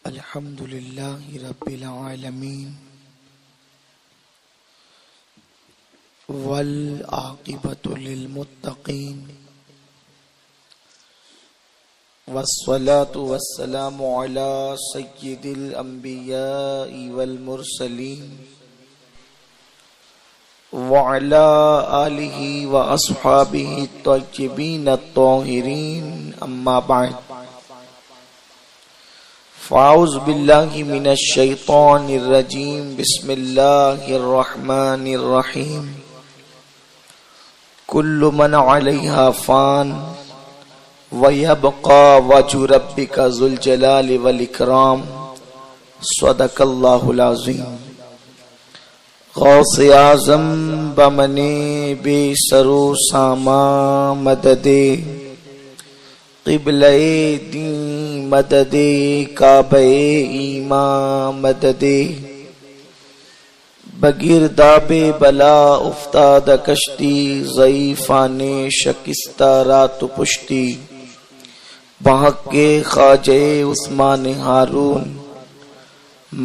الحمد لله رب العالمين والعاقبة للمتقين والصلاة والسلام على سيد الأنبياء والمرسلين وعلى آله وأصحابه الطيبين الطاهرين أما بعد فاعوذ باللہ من الشیطان الرجیم بسم اللہ الرحمن الرحیم کل من علیہا فان ویبقى وجہ ربک ذو الجلال والاکرام صدق اللہ العظیم غوث اعظم بمنے بے سرو ساما مددے قبلہ دین مدد کعبہ ایمان مدد بگرداب بلا افتاد کشتی ضعیفان شکستہ رات پشتی بحق کے خواجہ عثمان ہارون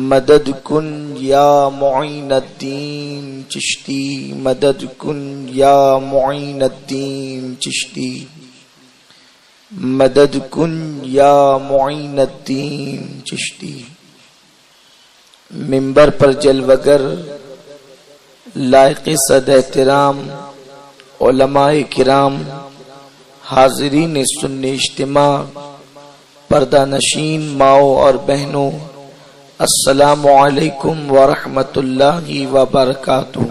مدد کن یا معین الدین چشتی مدد کن یا معین الدین چشتی مدد کن یا معین الدین چشتی۔ منبر پر جلوگر لائق صد احترام علماء کرام حاضرین سن اجتماع پردہ نشین ماؤں اور بہنوں، السلام علیکم ورحمۃ اللہ وبرکاتہ۔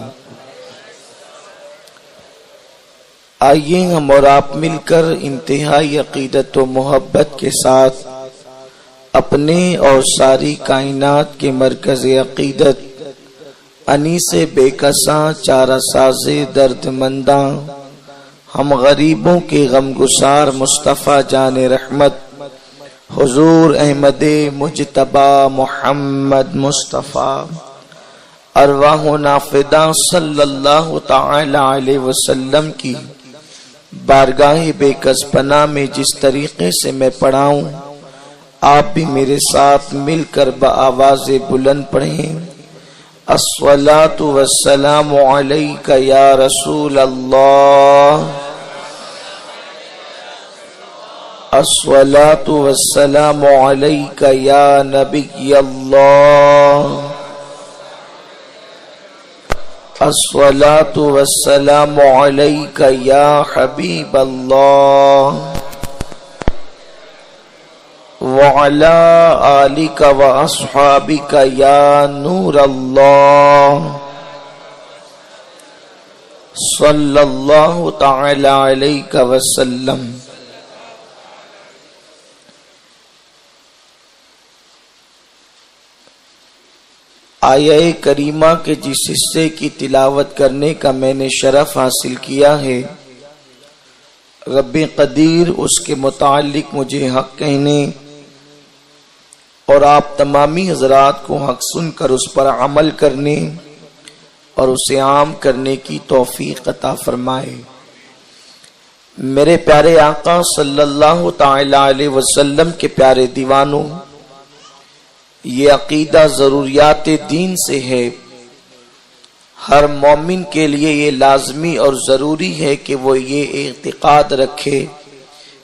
آئیے ہم اور آپ مل کر انتہائی عقیدت و محبت کے ساتھ اپنے اور ساری کائنات کے مرکز عقیدت انیس بے کساں چارہ ساز درد منداں ہم غریبوں کے غم گسار مصطفیٰ جان رحمت حضور احمد مجتبی محمد مصطفیٰ ارواحنا فدا صلی اللہ تعالی علیہ وسلم کی بارگاہ بے کس پناہ میں جس طریقے سے میں پڑھاؤں آپ بھی میرے ساتھ مل کر بآواز بلند پڑھیں۔ الصلاۃ والسلام علیک یا رسول اللہ، الصلاۃ والسلام علیک یا نبی اللہ، الصلاۃ والسلام علیک یا حبیب اللہ، وعلی آلک واصحابک یا نور اللہ، صلی اللہ تعالی علیہ وسلم۔ آیہ کریمہ کے جس حصے کی تلاوت کرنے کا میں نے شرف حاصل کیا ہے، رب قدیر اس کے متعلق مجھے حق کہنے اور آپ تمامی حضرات کو حق سن کر اس پر عمل کرنے اور اسے عام کرنے کی توفیق عطا فرمائے۔ میرے پیارے آقا صلی اللہ تعالی علیہ وسلم کے پیارے دیوانوں، یہ عقیدہ ضروریات دین سے ہے۔ ہر مومن کے لیے یہ لازمی اور ضروری ہے کہ وہ یہ اعتقاد رکھے،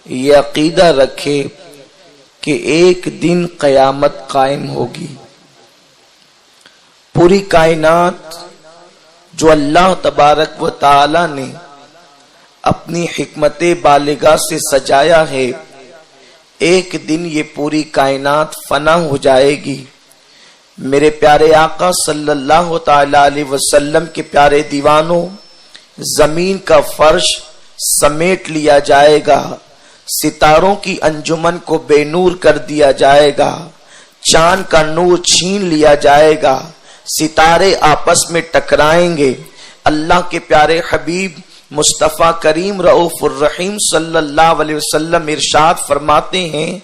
یہ عقیدہ رکھے کہ ایک دن قیامت قائم ہوگی۔ پوری کائنات جو اللہ تبارک و تعالی نے اپنی حکمت بالغہ سے سجایا ہے، ایک دن یہ پوری کائنات فنا ہو جائے گی۔ میرے پیارے آقا صلی اللہ تعالی علیہ وسلم کے پیارے دیوانوں، زمین کا فرش سمیٹ لیا جائے گا، ستاروں کی انجمن کو بے نور کر دیا جائے گا، چاند کا نور چھین لیا جائے گا، ستارے آپس میں ٹکرائیں گے۔ اللہ کے پیارے حبیب مصطفیٰ کریم رؤوف الرحیم صلی اللہ علیہ وسلم ارشاد فرماتے ہیں،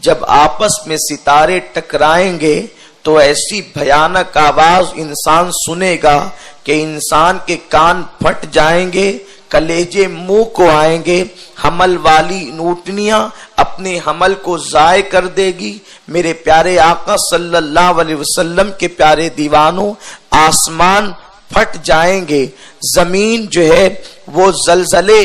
جب آپس میں ستارے ٹکرائیں گے تو ایسی بھیانک آواز انسان سنے گا کہ انسان کے کان پھٹ جائیں گے، کلیجے منہ کو آئیں گے، حمل والی اونٹنیاں اپنے حمل کو ضائع کر دے گی۔ میرے پیارے آقا صلی اللہ علیہ وسلم کے پیارے دیوانوں، آسمان پھٹ جائیں گے، زمین جو ہے وہ زلزلے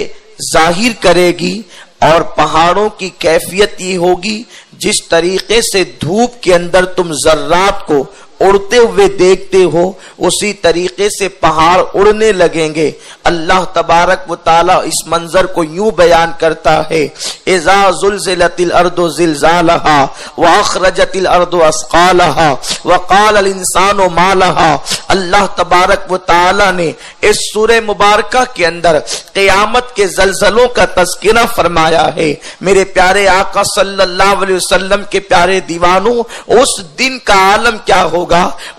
ظاہر کرے گی، اور پہاڑوں کی کیفیت یہ ہوگی جس طریقے سے دھوپ کے اندر تم ذرات کو اڑتے ہوئے دیکھتے ہو، اسی طریقے سے پہاڑ اڑنے لگیں گے۔ اللہ تبارک و تعالی اس منظر کو یوں بیان کرتا ہے، اذا زلزلت الارض زلزالها واخرجت الارض اثقالها وقال الانسان ما لها۔ اللہ تبارک و تعالی نے اس سورہ مبارکہ کے اندر قیامت کے زلزلوں کا تذکرہ فرمایا ہے۔ میرے پیارے آقا صلی اللہ علیہ وسلم کے پیارے دیوانوں، اس دن کا عالم کیا ہوگا،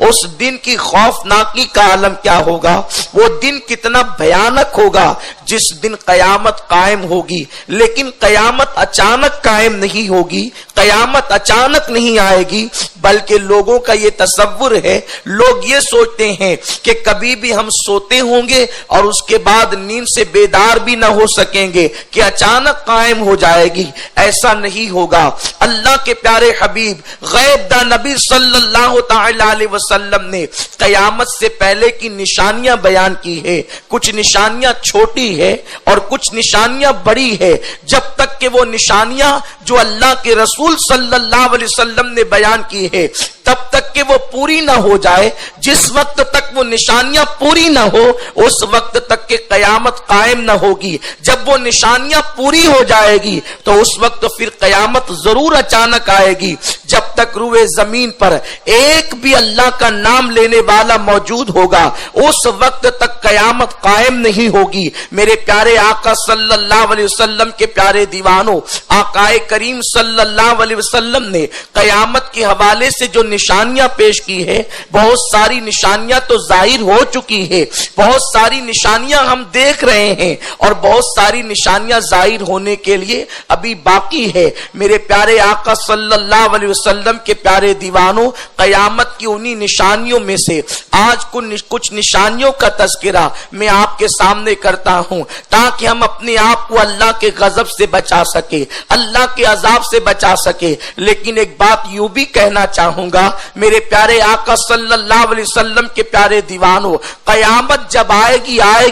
اس دن کی خوفناکی کا عالم کیا ہوگا، وہ دن کتنا بھیانک ہوگا جس دن قیامت قائم ہوگی۔ لیکن قیامت اچانک قائم نہیں ہوگی، قیامت اچانک نہیں آئے گی، بلکہ لوگوں کا یہ تصور ہے، لوگ یہ سوچتے ہیں کہ کبھی بھی ہم سوتے ہوں گے اور اس کے بعد نیند سے بیدار بھی نہ ہو سکیں گے کہ اچانک قائم ہو جائے گی۔ ایسا نہیں ہوگا۔ اللہ کے پیارے حبیب غیب دا نبی صلی اللہ تعالی علیہ وسلم نے قیامت سے پہلے کی نشانیاں بیان کی ہے۔ کچھ نشانیاں چھوٹی ہے اور کچھ نشانیاں بڑی ہے۔ جب تک کہ وہ نشانیاں جو اللہ کے رسول صلی اللہ علیہ وسلم نے بیان کی ہے تب تک کہ وہ پوری نہ ہو جائے، جس وقت تک وہ نشانیاں پوری نہ ہو اس وقت تک کہ قیامت قائم نہ ہوگی۔ جب وہ نشانیاں پوری ہو جائے گی تو اس وقت پھر قیامت ضرور اچانک آئے گی۔ جب تک روئے زمین پر ایک بھی اللہ کا نام لینے والا موجود ہوگا اس وقت تک قیامت قائم نہیں ہوگی۔ میرے پیارے آقا صلی اللہ علیہ وسلم کے پیارے دیوانوں، آقا کریم صلی اللہ علیہ وسلم نے قیامت کے حوالے سے جو نشانیاں پیش کی ہے، بہت ساری نشانیاں تو ظاہر ہو چکی ہے، بہت ساری نشانیاں ہم دیکھ رہے ہیں، اور بہت ساری نشانیاں ظاہر ہونے کے لیے ابھی باقی ہے۔ میرے پیارے آقا صلی اللہ علیہ وسلم کے پیارے دیوانوں، قیامت کی انہی نشانیوں میں سے آج کچھ نشانیوں کا تذکرہ میں آپ کے سامنے کرتا ہوں تاکہ ہم اپنے آپ کو اللہ کے غضب سے بچا سکے، اللہ کے عذاب سے بچا سکے۔ لیکن ایک بات یوں بھی کہنا چاہوں گا، میرے پیارے آقا صلی اللہ علیہ وسلم کے پیارے دیوانوں، قیامت جب آئے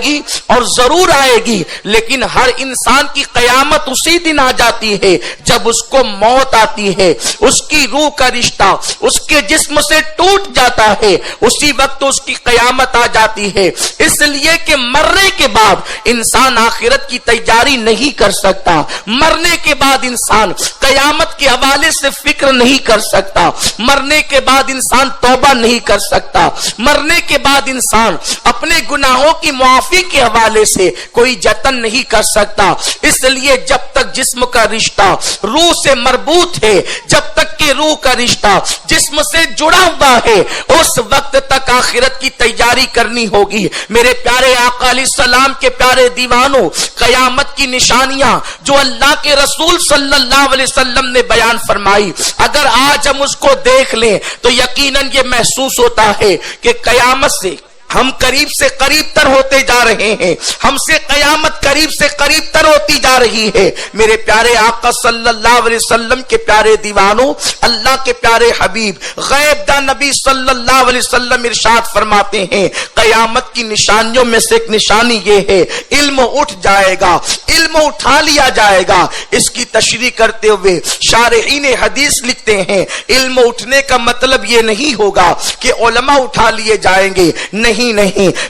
گی اور ضرور آئے گی، لیکن ہر انسان کی قیامت اسی دن آ جاتی ہے جب اس کو موت آتی ہے، اس کی روح کا رشتہ اس کے جسم سے ٹوٹ جاتا ہے، اسی وقت اس کی قیامت آ جاتی ہے۔ اس لیے کہ مرنے کے بعد انسان آخرت کی تیاری نہیں کر سکتا، مرنے کے بعد انسان قیامت کے حوالے سے فکر نہیں کر سکتا، مرنے کے بعد انسان توبہ نہیں کر سکتا، مرنے کے بعد انسان اپنے گناہوں کی معافی کے حوالے سے کوئی جتن نہیں کر سکتا۔ اس لیے جب تک جسم کا رشتہ روح سے مربوط ہے، جب تک کہ روح کا رشتہ جسم سے جڑا ہوا ہے، اس وقت تک آخرت کی تیاری کرنی ہوگی۔ میرے پیارے آقا علیہ السلام کے پیارے دیوانوں، قیامت کی نشانیاں جو اللہ کے رسول صلی اللہ علیہ وسلم نے بیان فرمائی، اگر آج ہم اس کو دیکھ لیں تو یقیناً یہ محسوس ہوتا ہے کہ قیامت سے ہم قریب سے قریب تر ہوتے جا رہے ہیں، ہم سے قیامت قریب سے قریب تر ہوتی جا رہی ہے۔ میرے پیارے آقا صلی اللہ علیہ وسلم کے پیارے دیوانوں، اللہ کے پیارے حبیب غیب دا نبی صلی اللہ علیہ وسلم ارشاد فرماتے ہیں، قیامت کی نشانیوں میں سے ایک نشانی یہ ہے، علم اٹھ جائے گا، علم اٹھا لیا جائے گا۔ اس کی تشریح کرتے ہوئے شارحین حدیث لکھتے ہیں، علم اٹھنے کا مطلب یہ نہیں ہوگا کہ علماء اٹھا لیے جائیں گے، نہیں،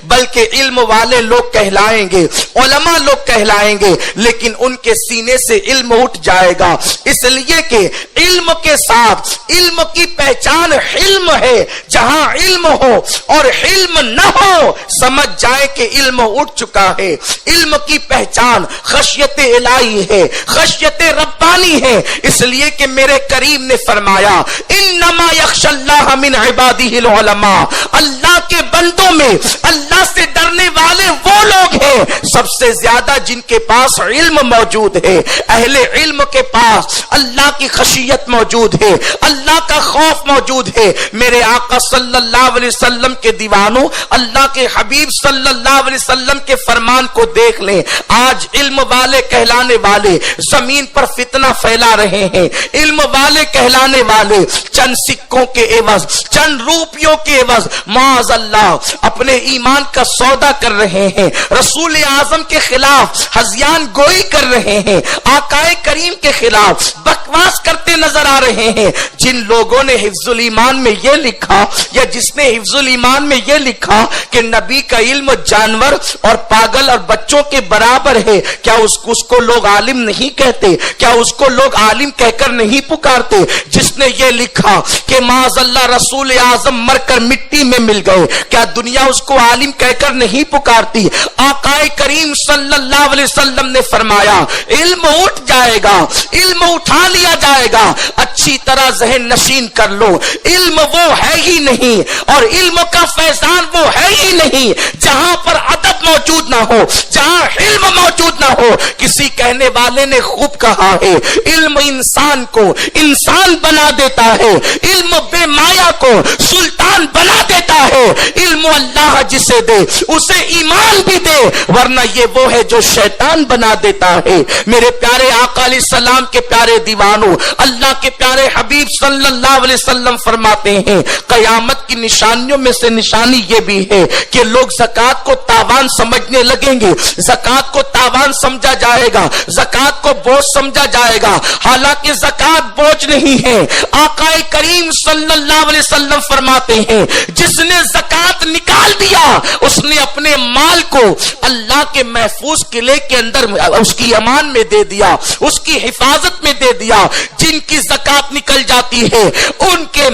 بلکہ علم والے لوگ کہلائیں گے، علماء لوگ کہلائیں گے، لیکن ان کے سینے سے علم اٹھ جائے گا، اس لیے کہ علم کے ساتھ علم کی پہچان حلم ہے۔ جہاں علم ہو اور حلم نہ ہو، سمجھ جائے کہ علم اٹھ چکا ہے۔ علم کی پہچان خشیت الہی ہے، خشیت ربانی ہے، اس لیے کہ میرے کریم نے فرمایا، انما یخشی اللہ من عبادہ العلماء، اللہ کے بندوں میں اللہ سے ڈرنے والے وہ لوگ ہیں سب سے زیادہ جن کے پاس علم موجود ہے. اہل علم کے پاس اللہ کی خشیت موجود ہے, اللہ کا خوف موجود ہے. میرے آقا صلی اللہ علیہ وسلم کے دیوانوں, اللہ کے حبیب صلی اللہ علیہ وسلم کے فرمان کو دیکھ لیں. آج علم والے کہلانے والے زمین پر فتنہ پھیلا رہے ہیں. علم والے کہلانے والے چند سکوں کے عوض, چند روپیوں کے عوض معاذ اللہ اپنے ایمان کا سودا کر رہے ہیں. رسول اعظم کے خلاف ہذیان گوئی کر رہے ہیں, آقائے کریم کے خلاف بکواس کرتے نظر آ رہے ہیں. جن لوگوں نے حفظ الایمان میں یہ لکھا یا جس نے حفظ الایمان میں یہ لکھا کہ نبی کا علم جانور اور پاگل اور بچوں کے برابر ہے, کیا اس کو لوگ عالم نہیں کہتے؟ کیا اس کو لوگ عالم کہہ کر نہیں پکارتے؟ جس نے یہ لکھا کہ معاذ اللہ رسول اعظم مر کر مٹی میں مل گئے, کیا دنیا اس کو عالم کہہ کر نہیں پکارتی؟ آقائے کریم صلی اللہ علیہ وسلم نے فرمایا علم اٹھ جائے گا, علم اٹھا لیا جائے گا. اچھی طرح ذہن نشین کر لو, علم وہ ہے ہی نہیں اور علم کا فیضان وہ ہے ہی نہیں جہاں پر ادب موجود نہ ہو, جہاں علم موجود نہ ہو. کسی کہنے والے نے خوب کہا ہے علم انسان کو انسان بنا دیتا ہے, علم بے مایا کو سلطان بنا دیتا ہے. علم اللہ جسے دے اسے ایمان بھی دے, ورنہ یہ وہ ہے جو شیطان بنا دیتا ہے. میرے پیارے آقا علیہ السلام کے پیارے دیوانوں, اللہ کے پیارے حبیب صلی اللہ علیہ وسلم فرماتے ہیں قیامت کی نشانیوں میں سے نشانی یہ بھی ہے کہ لوگ زکات کو تاوان سمجھنے لگیں گے. زکات کو تاوان سمجھا جائے گا, زکات کو بوجھ سمجھا جائے گا, حالانکہ زکات بوجھ نہیں ہے. آقا کریم صلی اللہ علیہ وسلم فرماتے ہیں جس نے زکات نکال دیا اس نے اپنے مال کو اللہ کے محفوظ قلعے کے اندر اس کی امان میں دے دیا, اس کی حفاظت میں دے دیا. جن کی زکات نکل جاتی ہے ان کے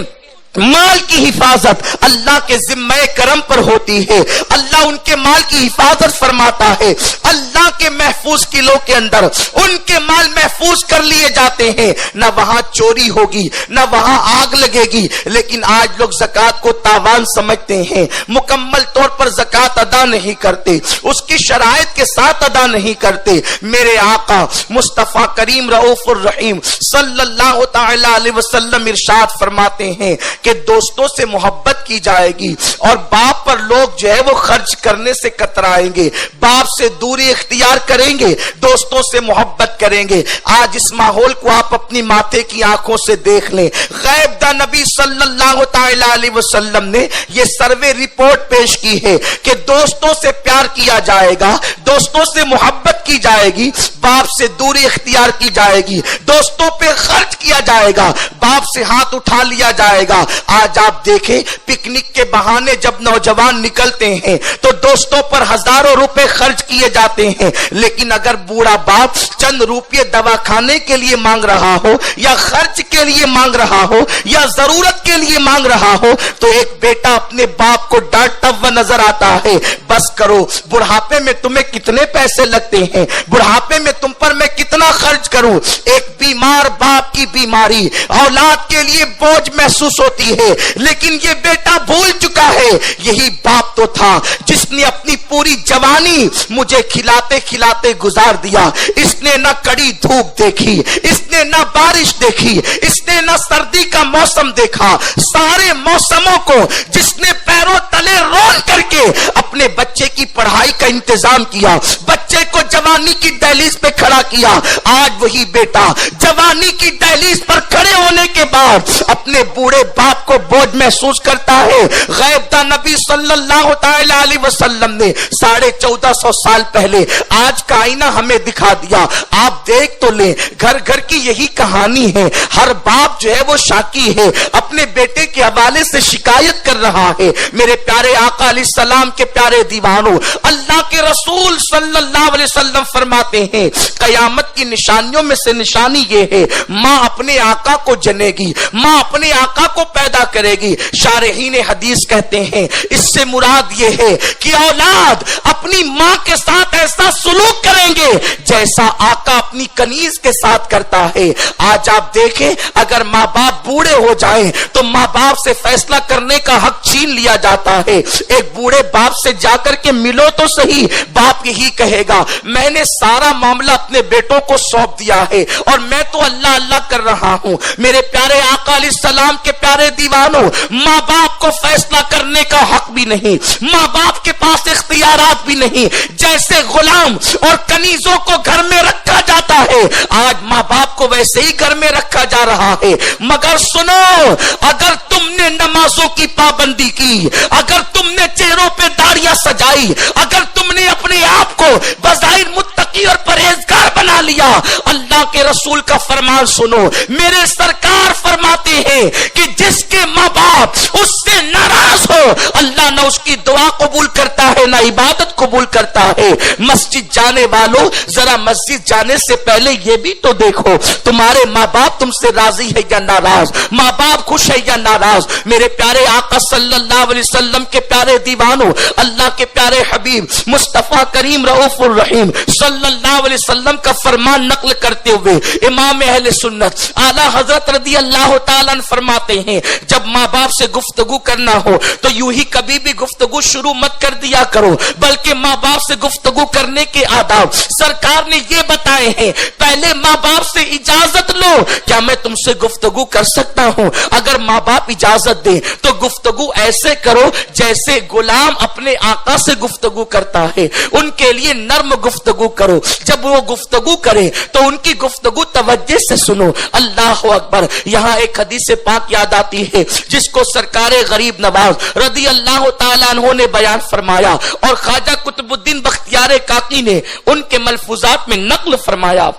مال کی حفاظت اللہ کے ذمہ کرم پر ہوتی ہے. اللہ ان کے مال کی حفاظت فرماتا ہے. اللہ کے محفوظ قلعوں کے اندر ان کے مال محفوظ کر لیے جاتے ہیں. نہ وہاں چوری ہوگی, نہ وہاں آگ لگے گی. لیکن آج لوگ زکات کو تاوان سمجھتے ہیں, مکمل طور پر زکات ادا نہیں کرتے, اس کی شرائط کے ساتھ ادا نہیں کرتے. میرے آقا مصطفیٰ کریم رؤوف الرحیم صلی اللہ تعالی علیہ وسلم ارشاد فرماتے ہیں کہ دوستوں سے محبت کی جائے گی اور باپ پر لوگ جو ہے وہ خرچ کرنے سے کترائیں گے, باپ سے دوری اختیار کریں گے, دوستوں سے محبت کریں گے. آج اس ماحول کو آپ اپنی ماتھے کی آنکھوں سے دیکھ لیں. غیب دا نبی صلی اللہ تعالی علیہ وسلم نے یہ سروے رپورٹ پیش کی ہے کہ دوستوں سے پیار کیا جائے گا, دوستوں سے محبت کی جائے گی, باپ سے دوری اختیار کی جائے گی, دوستوں پہ خرچ کیا جائے گا, باپ سے ہاتھ اٹھا لیا جائے گا. آج آپ دیکھیں پکنک کے بہانے جب نوجوان نکلتے ہیں تو دوستوں پر ہزاروں روپے خرچ کیے جاتے ہیں, لیکن اگر بوڑھا باپ چند روپے دوا کھانے کے لیے مانگ رہا ہو یا خرچ کے لیے مانگ رہا ہو یا ضرورت کے لیے مانگ رہا ہو تو ایک بیٹا اپنے باپ کو ڈانٹتا ہوا نظر آتا ہے, بس کرو, بڑھاپے میں تمہیں کتنے پیسے لگتے ہیں, بڑھاپے میں تم پر میں کتنا خرچ کروں. ایک بیمار باپ کی بیماری اولاد کے لیے بوجھ محسوس ہوتی ہے, لیکن یہ بیٹا بھول چکا ہے یہی باپ تو تھا جس نے اپنی پوری جوانی مجھے کھلاتے کھلاتے گزار دیا. اس نے نہ کڑی دھوپ دیکھی, اس نے نہ بارش دیکھی, اس نے نہ سردی کا موسم دیکھا, سارے موسموں کو جس نے پیروں تلے رول کر کے اپنے بچے کی پڑھائی کا انتظام کیا, بچے کو جوانی کی دہلیز پہ کھڑا کیا. آج وہی بیٹا جوانی کی دہلیز پر کھڑے ہونے کے بعد اپنے بوڑھے باپ کو بوجھ محسوس کرتا ہے. غیب دا نبی صلی اللہ تعالی علیہ وسلم نے 1450 سال پہلے آج کا آئینہ ہمیں دکھا دیا. آپ دیکھ تو لیں, گھر گھر کی یہی کہانی ہے. ہر باپ جو ہے وہ شاکی ہے, اپنے بیٹے کے حوالے سے شکایت کر رہا ہے. میرے پیارے آقا علیہ السلام کے پیارے دیوانوں, اللہ کے رسول صلی اللہ علیہ وسلم فرماتے ہیں قیامت کی نشانیوں میں سے نشانی یہ ہے ماں اپنے آقا کو جنے گی, ماں اپنے آقا کو پیدا کرے گی. شارحین حدیث کہتے ہیں اس سے مراد یہ ہے کہ اولاد اپنی ماں کے ساتھ ایسا سلوک کریں گے جیسا آقا اپنی کنیز کے ساتھ کرتا ہے. آج آپ دیکھیں اگر ماں باپ بوڑھے ہو جائیں تو ماں باپ سے فیصلہ کرنے کا حق چھین لیا جاتا ہے. ایک بوڑھے باپ سے جا کر کے ملو تو صحیح. باپ یہی کہے گا میں نے سارا معاملہ اپنے بیٹوں کو سونپ دیا ہے اور میں تو اللہ اللہ کر رہا ہوں. میرے پیارے آقا علیہ السلام کے پیارے دیوانوں، ماں باپ کو فیصلہ کرنے کا حق بھی نہیں، ماں باپ کے پاس اختیارات بھی نہیں. جیسے غلام اور کنیزوں کو گھر میں رکھا جاتا ہے، آج ماں باپ کو ویسے ہی گھر میں رکھا جا رہا ہے. مگر سنو، اگر تم نے نمازوں کی پابندی کی، اگر تم نے چہروں پہ داڑیاں سجائی، اگر تم نے اپنے آپ کو بظاہر متقی اور پرہیزگار بنا لیا، اللہ کے رسول کا فرمان سنو. میرے سرکار فرماتے ہیں کہ جس کے ماں باپ اس سے ناراض ہو، اللہ نہ اس کی دعا قبول کرتا ہے نہ عبادت قبول کرتا ہے. مسجد جانے والوں، ذرا مسجد جانے سے پہلے یہ بھی تو دیکھو تمہارے ماں باپ تم سے راضی ہے یا ناراض، ماں باپ خوش ہے یا ناراض. میرے پیارے آقا صلی اللہ علیہ وسلم کے پیارے دیوانوں، اللہ کے پیارے حبیب مصطفیٰ کریم رؤوف الرحیم صلی اللہ علیہ وسلم کا فرمان نقل کرتے ہوئے امام اہل سنت اعلی حضرت رضی اللہ تعالیٰ عنہ فرماتے ہیں جب ماں باپ سے گفتگو کرنا ہو تو یوں ہی کبھی بھی گفتگو شروع مت کر دیا کرو، بلکہ ماں باپ سے گفتگو کرنے کے آداب سرکار نے یہ بتائے ہیں. پہلے ماں باپ سے اجازت لو، کیا میں تم سے گفتگو کر سکتا ہوں؟ اگر ماں باپ اجازت دیں تو گفتگو ایسے کرو جیسے غلام اپنے آقا سے گفتگو کرتا ہے. ان کے لیے نرم گفتگو کرو. جب وہ گفتگو کرے تو ان کی گفتگو توجہ سے سنو. اللہ اکبر. یہاں ایک حدیث پاک یاد آتی ہے جس کو سرکار غریب نواز رضی اللہ تعالیٰ عنہ نے بیان فرمایا اور خواجہ قطب الدین بختیار کاکی نے ان کے ملفوظات میں نقل فرمایا.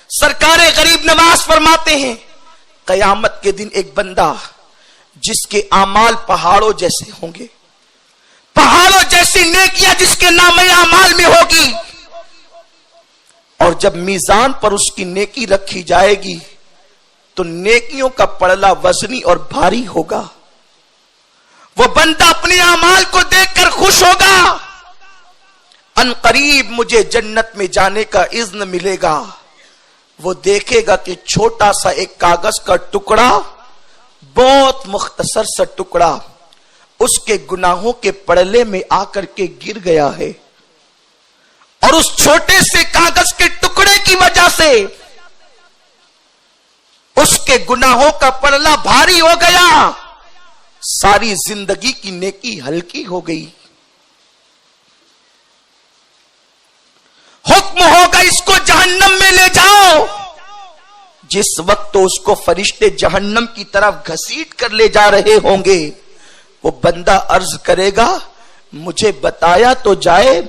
سرکار غریب نواز فرماتے ہیں قیامت کے دن ایک بندہ جس کے اعمال پہاڑوں جیسے ہوں گے، پہاڑوں جیسی نیکیاں جس کے نام اعمال میں ہوگی، اور جب میزان پر اس کی نیکی رکھی جائے گی تو نیکیوں کا پڑلا وزنی اور بھاری ہوگا. وہ بندہ اپنے اعمال کو دیکھ کر خوش ہوگا، ان قریب مجھے جنت میں جانے کا اذن ملے گا. وہ دیکھے گا کہ چھوٹا سا ایک کاغذ کا ٹکڑا، بہت مختصر سا ٹکڑا اس کے گناہوں کے پڑلے میں آ کر کے گر گیا ہے، اور اس چھوٹے سے کاغذ کے ٹکڑے کی وجہ سے اس کے گناہوں کا پڑلا بھاری ہو گیا، ساری زندگی کی نیکی ہلکی ہو گئی. حکم ہوگا اس کو جہنم میں لے جاؤ. جس وقت تو اس کو فرشتے جہنم کی طرف گھسیٹ کر لے جا رہے ہوں گے، وہ بندہ عرض کرے گا مجھے بتایا تو جائے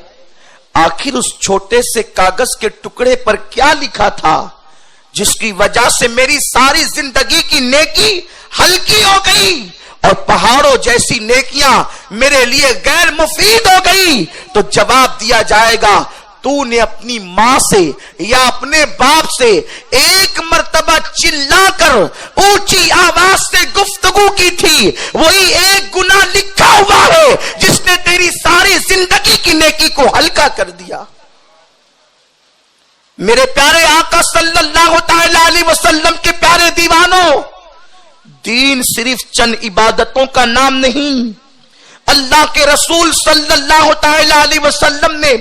آخر اس چھوٹے سے کاغذ کے ٹکڑے پر کیا لکھا تھا جس کی وجہ سے میری ساری زندگی کی نیکی ہلکی ہو گئی اور پہاڑوں جیسی نیکیاں میرے لیے غیر مفید ہو گئی. تو جواب دیا جائے گا تو نے اپنی ماں سے یا اپنے باپ سے ایک مرتبہ چلا کر اونچی آواز سے گفتگو کی تھی، وہی ایک گناہ لکھا ہوا ہے جس نے تیری ساری زندگی کی نیکی کو ہلکا کر دیا. میرے پیارے آقا صلی اللہ تعالی علیہ وسلم کے پیارے دیوانوں، دین صرف چند عبادتوں کا نام نہیں. اللہ کے رسول صلی اللہ تعالی علیہ وسلم نے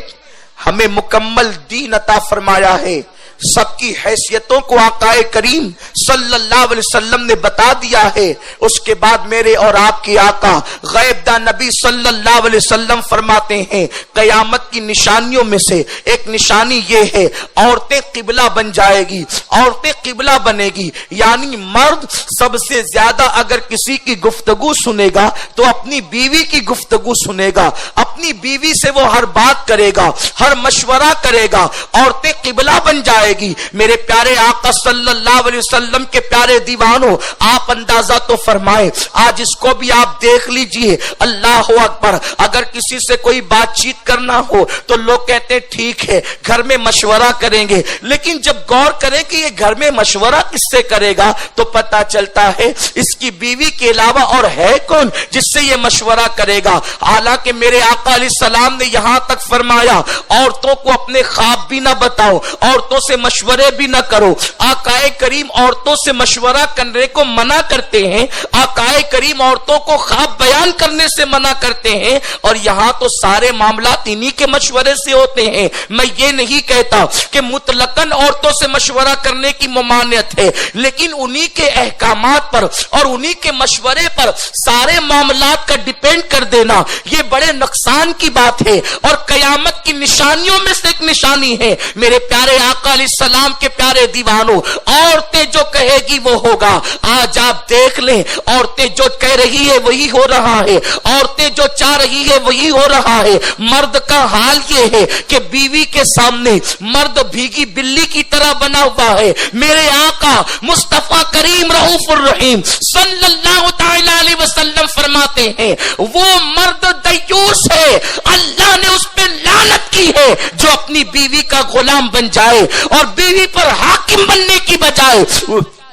ہمیں مکمل دین عطا فرمایا ہے. سب کی حیثیتوں کو آقا کریم صلی اللہ علیہ وسلم نے بتا دیا ہے. اس کے بعد میرے اور آپ کے آقا غیب داں نبی صلی اللہ علیہ وسلم فرماتے ہیں قیامت کی نشانیوں میں سے ایک نشانی یہ ہے عورتیں قبلہ بن جائے گی، عورتیں قبلہ بنے گی. یعنی مرد سب سے زیادہ اگر کسی کی گفتگو سنے گا تو اپنی بیوی کی گفتگو سنے گا، اپنی بیوی سے وہ ہر بات کرے گا، ہر مشورہ کرے گا. عورتیں قبلہ بن جائے گی. میرے پیارے آقا صلی اللہ علیہ وسلم کے پیارے دیوانوں، آپ اندازہ تو فرمائیں، آج اس کو بھی آپ دیکھ لیجئے. اللہ اکبر. اگر کسی سے کوئی بات چیت کرنا ہو تو لوگ کہتے ہیں ٹھیک ہے گھر میں مشورہ کریں گے، لیکن جب غور کریں کہ یہ گھر میں مشورہ کس سے کرے گا تو پتا چلتا ہے اس کی بیوی کے علاوہ اور ہے کون جس سے یہ مشورہ کرے گا. حالانکہ میرے آقا علیہ السلام نے یہاں تک فرمایا عورتوں کو اپنے خواب بھی نہ بتاؤ، عورتوں سے مشورے بھی نہ کرو. آقائے کریم عورتوں سے مشورہ کرنے کو منع کرتے ہیں, آقائے کریم عورتوں کو خواب بیان کرنے سے منع کرتے ہیں, اور یہاں تو سارے معاملات انہی کے مشورے سے ہوتے ہیں. میں یہ نہیں کہتا کہ مطلقاً عورتوں سے مشورہ کرنے کی ممانعت ہے, لیکن انہی کے احکامات پر اور انہی کے مشورے پر سارے معاملات کا ڈیپینڈ کر دینا یہ بڑے نقصان کی بات ہے, اور قیامت کی نشانیوں میں سے ایک نشانی ہے. میرے پیارے آقا علیہ السلام کے پیارے دیوانوں, عورتیں جو کہے گی وہ ہوگا. آج آپ دیکھ لیں, عورتیں جو کہہ رہی ہے وہی ہو رہا ہے, عورتیں جو چاہ رہی ہے وہی ہو رہا ہے. مرد کا حال یہ ہے کہ بیوی کے سامنے مرد بھیگی بلی کی طرح بنا ہوا ہے. میرے آقا مصطفیٰ کریم رؤوف الرحیم صلی اللہ تعالی علیہ وسلم فرماتے ہیں وہ مرد دیوس ہے, اللہ نے اس پہ لعنت کی ہے جو اپنی بیوی کا غلام بن جائے اور بیوی پر حاکم بننے کی بجائے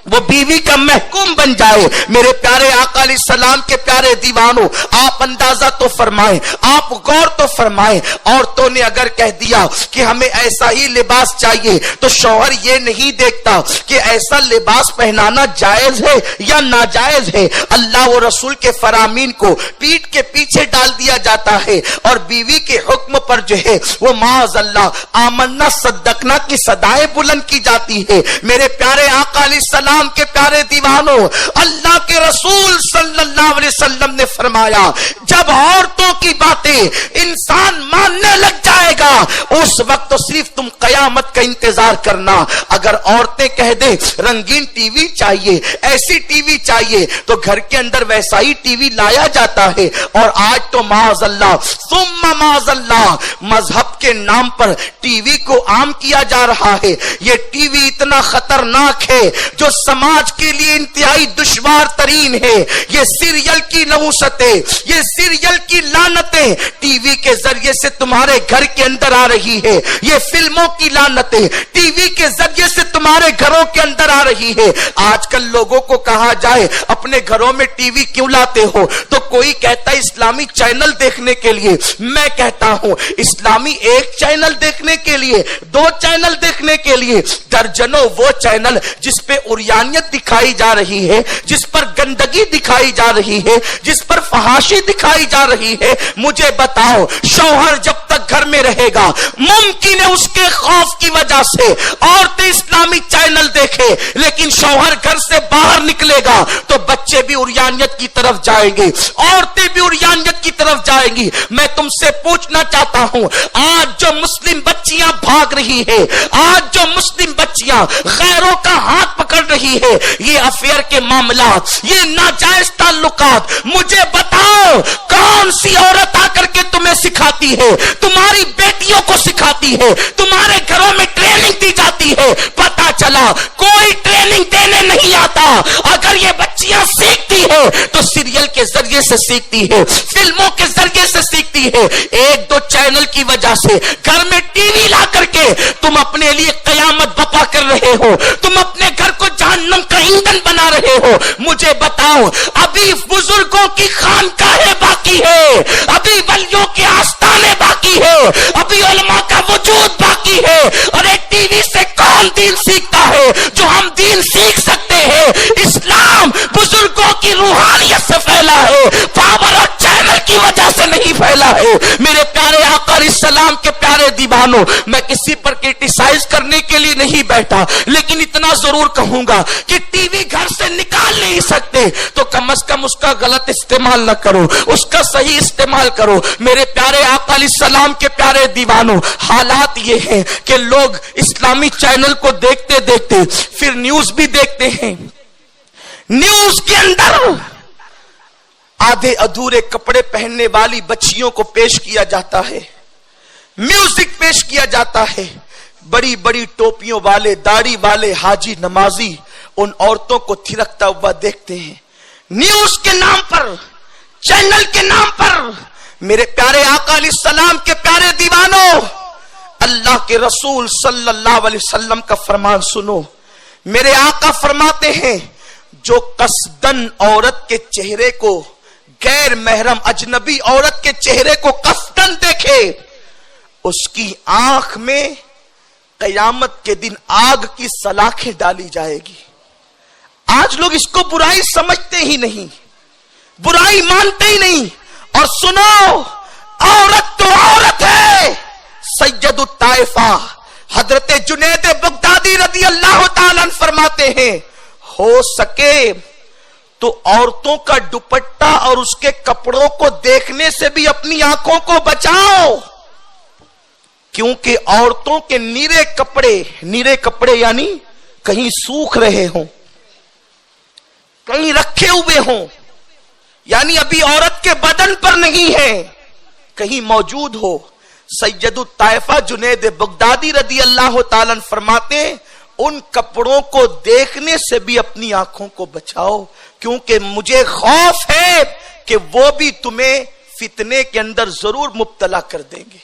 وہ بیوی کا محکوم بن جائے. میرے پیارے آقا علیہ السلام کے پیارے دیوانوں, آپ اندازہ تو فرمائیں, آپ غور تو فرمائیں. عورتوں نے اگر کہہ دیا کہ ہمیں ایسا ہی لباس چاہیے تو شوہر یہ نہیں دیکھتا کہ ایسا لباس پہنانا جائز ہے یا ناجائز ہے. اللہ و رسول کے فرامین کو پیٹ کے پیچھے ڈال دیا جاتا ہے اور بیوی کے حکم پر جو ہے وہ معاذ اللہ آمنا صدقنا کی صدائیں بلند کی جاتی ہے. میرے پیارے آقا علیہ السلام کے پیارے دیوانوں, اللہ کے رسول صلی اللہ علیہ وسلم نے فرمایا جب عورتوں کی باتیں انسان ماننے لگ جائے گا اس وقت تو صرف تم قیامت کا انتظار کرنا. اگر عورتیں کہہ دیں رنگین ٹی وی چاہیے, ایسی ٹی وی چاہیے, تو گھر کے اندر ویسا ہی ٹی وی لایا جاتا ہے. اور آج تو معاذ اللہ ثم معاذ اللہ مذہب کے نام پر ٹی وی کو عام کیا جا رہا ہے. یہ ٹی وی اتنا خطرناک ہے جو سماج کے لیے انتہائی دشوار ترین ہے. یہ سیریل کی نحوستیں, یہ سیریل کی لعنتیں ٹی وی کے ذریعے سے تمہارے گھر کے اندر آ رہی ہے. یہ فلموں کی لعنتیں ٹی وی کے ذریعے سے تمہارے گھروں کے اندر آ رہی ہے. آج کل لوگوں کو کہا جائے اپنے گھروں میں ٹی وی کیوں لاتے ہو تو کوئی کہتا ہے اسلامی چینل دیکھنے کے لیے. میں کہتا ہوں اسلامی ایک چینل دیکھنے کے لیے, دو چینل دیکھنے کے لیے, درجنوں وہ چینل جس پہ عریانیت دکھائی جا رہی ہے, جس پر گندگی دکھائی جا رہی ہے, جس پر فحاشی دکھائی جا رہی ہے. مجھے بتاؤ شوہر جب تک گھر میں رہے گا ممکن ہے اس کے خوف کی وجہ سے عورتیں اسلامی چینل دیکھے, لیکن شوہر گھر سے باہر نکلے گا تو بچے بھی عریانیت کی طرف جائیں گے, عورتیں بھی عریانیت کی طرف جائیں گی. میں تم سے پوچھنا چاہتا ہوں آج جو مسلم بچیاں بھاگ رہی ہے, آج جو مسلم بچیاں غیروں کا ہاتھ پکڑ رہی ہے, یہ افیئر کے معاملات, یہ ناجائز تعلقات, مجھے بتاؤ کون سی عورت آ کر کے تمہیں سکھاتی ہے, تمہاری بیٹیوں کو سکھاتی ہے, تمہارے گھروں میں ٹریننگ دی جاتی ہے؟ پتا چلا کوئی ٹریننگ دینے نہیں آتا. اگر یہ بچیاں سیکھتی ہے تو سیریل کے ذریعے سے سیکھتی ہے, فلموں کے ذریعے سے سیکھتی ہے. ایک دو چینل کی وجہ سے گھر میں ٹی وی لا کر کے تم اپنے لیے قیامت بپا کر رہے ہو, تم اپنے گھر کو جہنم کا ایندھن بنا رہے ہو. مجھے بتاؤ ابھی بزرگوں کی خانقاہیں باقی ہے, ابھی ولیوں کے آستانے باقی ہے, ابھی علماء کا وجود باقی ہے. اور ایک ٹی وی سے کون دین سیکھتا ہے جو ہم دین سیکھ سکتے ہیں؟ اسلام بزرگوں کی روحانیت سے پھیلا ہے, پاور اور چینل کی وجہ سے نہیں پھیلا ہے. میرے پیارے آقا علیہ السلام کے پیارے دیوانوں, میں کسی پر کرٹیسائز کرنے کے لیے نہیں بیٹھا, لیکن اتنا ضرور کہوں گا کہ ٹی وی گھر سے نکال نہیں سکتے تو کم از کم اس کا غلط استعمال نہ کرو, اس کا صحیح استعمال کرو. میرے پیارے آقا علیہ السلام کے پیارے دیوانوں, حالات یہ ہیں کہ لوگ اسلامی چینل کو دیکھتے دیکھتے پھر نیوز بھی دیکھتے ہیں. نیوز کے اندر آدھے ادھورے کپڑے پہننے والی بچیوں کو پیش کیا جاتا ہے, میوزک پیش کیا جاتا ہے, بڑی بڑی ٹوپیوں والے, داڑھی والے حاجی نمازی ان عورتوں کو تھرکتا ہوا دیکھتے ہیں. نیوز کے نام پر, چینل کے نام پر. میرے پیارے آقا علیہ السلام کے پیارے دیوانوں, اللہ کے رسول صلی اللہ علیہ وسلم کا فرمان سنو. میرے آقا فرماتے ہیں جو قصدن عورت کے چہرے کو, غیر محرم اجنبی عورت کے چہرے کو قصدن دیکھے, اس کی آنکھ میں قیامت کے دن آگ کی سلاخیں ڈالی جائے گی. آج لوگ اس کو برائی سمجھتے ہی نہیں, برائی مانتے ہی نہیں. اور سنو, عورت تو عورت ہے. سید الطائفہ حضرت جنید بغدادی رضی اللہ تعالیٰ عنہ فرماتے ہیں, ہو سکے تو عورتوں کا دوپٹہ اور اس کے کپڑوں کو دیکھنے سے بھی اپنی آنکھوں کو بچاؤ, کیونکہ عورتوں کے نیرے کپڑے یعنی کہیں سوکھ رہے ہوں, کہیں رکھے ہوئے ہوں, یعنی ابھی عورت کے بدن پر نہیں ہے, کہیں موجود ہو. سید الطائفہ جنید بغدادی رضی اللہ تعالیٰ فرماتے ہیں, ان کپڑوں کو دیکھنے سے بھی اپنی آنکھوں کو بچاؤ, کیونکہ مجھے خوف ہے کہ وہ بھی تمہیں فتنے کے اندر ضرور مبتلا کر دیں گے.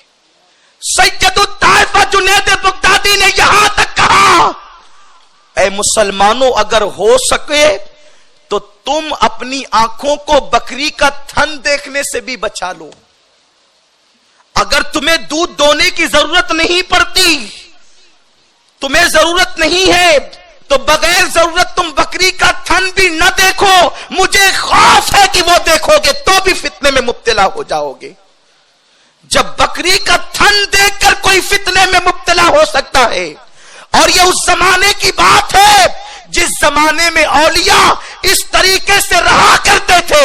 سید الطائفہ جنید بغدادی نے یہاں تک کہا, اے مسلمانوں, اگر ہو سکے تو تم اپنی آنکھوں کو بکری کا تھن دیکھنے سے بھی بچا لو. اگر تمہیں دودھ دونے کی ضرورت نہیں پڑتی, تمہیں ضرورت نہیں ہے, تو بغیر ضرورت تم بکری کا تھن بھی نہ دیکھو. مجھے خوف ہے کہ وہ دیکھو گے تو بھی فتنے میں مبتلا ہو جاؤ گے. جب بکری کا تھن دیکھ کر کوئی فتنے میں مبتلا ہو سکتا ہے, اور یہ اس زمانے کی بات ہے جس زمانے میں اولیاء اس طریقے سے رہا کرتے تھے.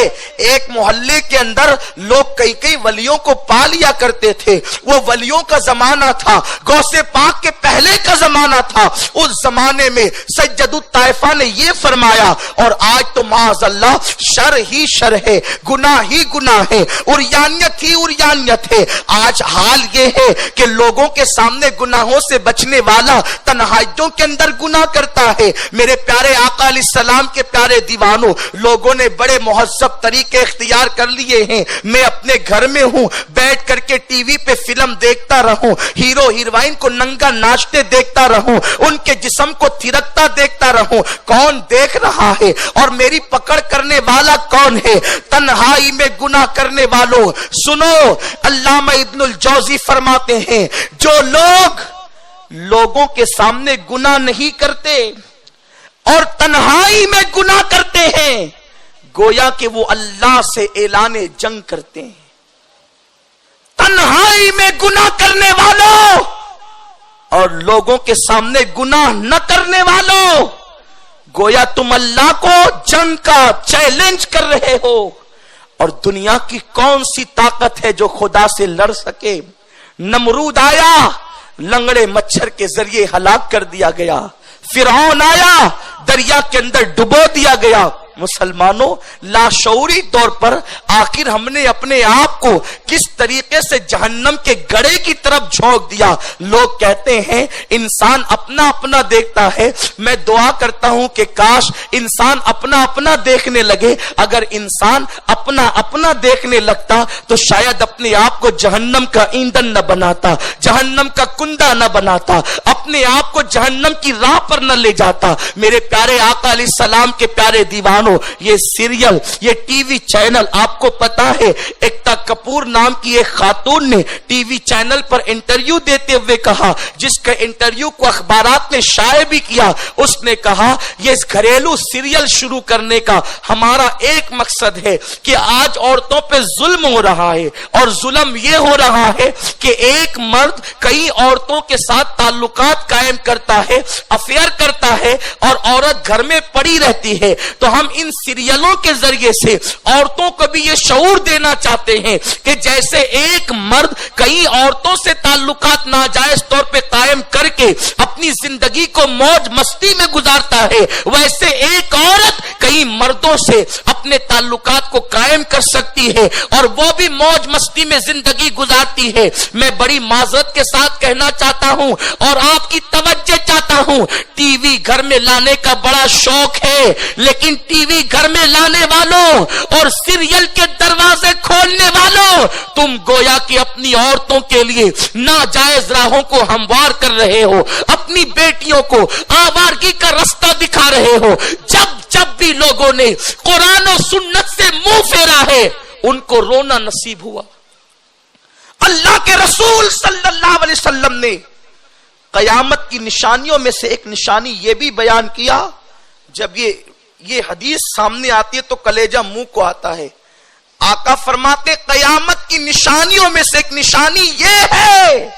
ایک محلے کے اندر لوگ کئی ولیوں کو پا لیا کرتے تھے. وہ ولیوں کا زمانہ تھا, غوث پاک کے پہلے کا زمانہ تھا. اس زمانے میں سید الطائفہ نے یہ فرمایا, اور آج تو معاذ اللہ شر ہی شر ہے, گناہ ہی گناہ ہے, عریانیت ہی عریانیت ہے. آج حال یہ ہے کہ لوگوں کے سامنے گناہوں سے بچنے والا تنہائیوں کے اندر گناہ کرتا ہے. میرے پیارے آقا علیہ السلام کے پیارے دیوانوں, لوگوں نے بڑے مہذب طریقے اختیار کر لیے ہیں. میں اپنے گھر میں ہوں, بیٹھ کر کے ٹی وی پہ فلم دیکھتا رہوں, ہیرو ہیروئن کو ننگا ناچتے دیکھتا رہوں, ان کے جسم کو تھرکتا دیکھتا رہوں. کون دیکھ رہا ہے اور میری پکڑ کرنے والا کون ہے؟ تنہائی میں گناہ کرنے والوں سنو, علامہ ابن الجوزی فرماتے ہیں, جو لوگوں کے سامنے گناہ نہیں کرتے اور تنہائی میں گناہ کرتے ہیں, گویا کہ وہ اللہ سے اعلان جنگ کرتے ہیں. تنہائی میں گناہ کرنے والوں اور لوگوں کے سامنے گناہ نہ کرنے والوں, گویا تم اللہ کو جنگ کا چیلنج کر رہے ہو. اور دنیا کی کون سی طاقت ہے جو خدا سے لڑ سکے؟ نمرود آیا, لنگڑے مچھر کے ذریعے ہلاک کر دیا گیا. فرعون آیا, دریا کے اندر ڈبو دیا گیا. مسلمانوں, لاشعوری طور پر آخر ہم نے اپنے آپ کو کس طریقے سے جہنم کے گڑھے کی طرف جھونک دیا. لوگ کہتے ہیں انسان اپنا اپنا دیکھتا ہے. میں دعا کرتا ہوں کہ کاش انسان اپنا اپنا دیکھنے لگے. اگر انسان اپنا اپنا دیکھنے لگتا تو شاید اپنے آپ کو جہنم کا ایندھن نہ بناتا, جہنم کا کنڈا نہ بناتا, اپنے آپ کو جہنم کی راہ پر نہ لے جاتا. میرے پیارے آقا علیہ السلام کے پیارے دیوان, یہ سیریل, یہ ٹی وی چینل, آپ کو پتا ہے ایکتا کپور نام کی ایک خاتون نے ٹی وی چینل پر انٹرویو دیتے ہوئے کہا, جس کا انٹرویو کو اخبارات نے شائع بھی کیا. اس نے کہا یہ گھریلو سیریل شروع کرنے کا ہمارا ایک مقصد ہے کہ آج عورتوں پہ ظلم ہو رہا ہے, اور ظلم یہ ہو رہا ہے کہ ایک مرد کئی عورتوں کے ساتھ تعلقات قائم کرتا ہے, افیئر کرتا ہے, اور عورت گھر میں پڑی رہتی ہے. تو ہم ان سیریلوں کے ذریعے سے عورتوں کو بھی یہ شعور دینا چاہتے ہیں کہ جیسے ایک مرد کئی عورتوں سے تعلقات ناجائز طور پہ قائم کر کے اپنی زندگی کو موج مستی میں گزارتا ہے, ویسے ایک عورت کئی مردوں سے اپنے تعلقات کو قائم کر سکتی ہے اور وہ بھی موج مستی میں زندگی گزارتی ہے. میں بڑی معذرت کے ساتھ کہنا چاہتا ہوں اور آپ کی توجہ چاہتا ہوں, ٹی وی گھر میں لانے کا بڑا شوق ہے, لیکن ٹی وی گھر میں لانے والوں اور سیریل کے دروازے کھولنے والوں, تم گویا کہ اپنی عورتوں کے لیے ناجائز راہوں کو ہموار کر رہے ہو, اپنی بیٹیوں کو آوارگی کا رستہ دکھا رہے ہو. جب بھی لوگوں نے قرآن و سنت سے منہ پھیرا ہے, ان کو رونا نصیب ہوا. اللہ کے رسول صلی اللہ علیہ وسلم نے قیامت کی نشانیوں میں سے ایک نشانی یہ بھی بیان کیا، جب یہ حدیث سامنے آتی ہے تو کلیجہ منہ کو آتا ہے. آقا فرماتے قیامت کی نشانیوں میں سے ایک نشانی یہ ہے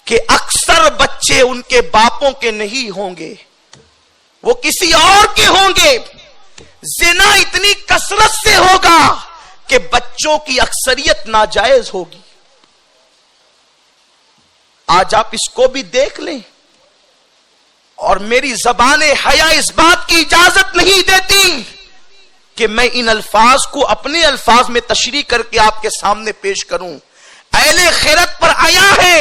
کہ اکثر بچے ان کے باپوں کے نہیں ہوں گے، وہ کسی اور کے ہوں گے. زنا اتنی کثرت سے ہوگا کہ بچوں کی اکثریت ناجائز ہوگی. آج آپ اس کو بھی دیکھ لیں، اور میری زبان حیا اس بات کی اجازت نہیں دیتی کہ میں ان الفاظ کو اپنے الفاظ میں تشریح کر کے آپ کے سامنے پیش کروں. اہل خیرت پر آیا ہے،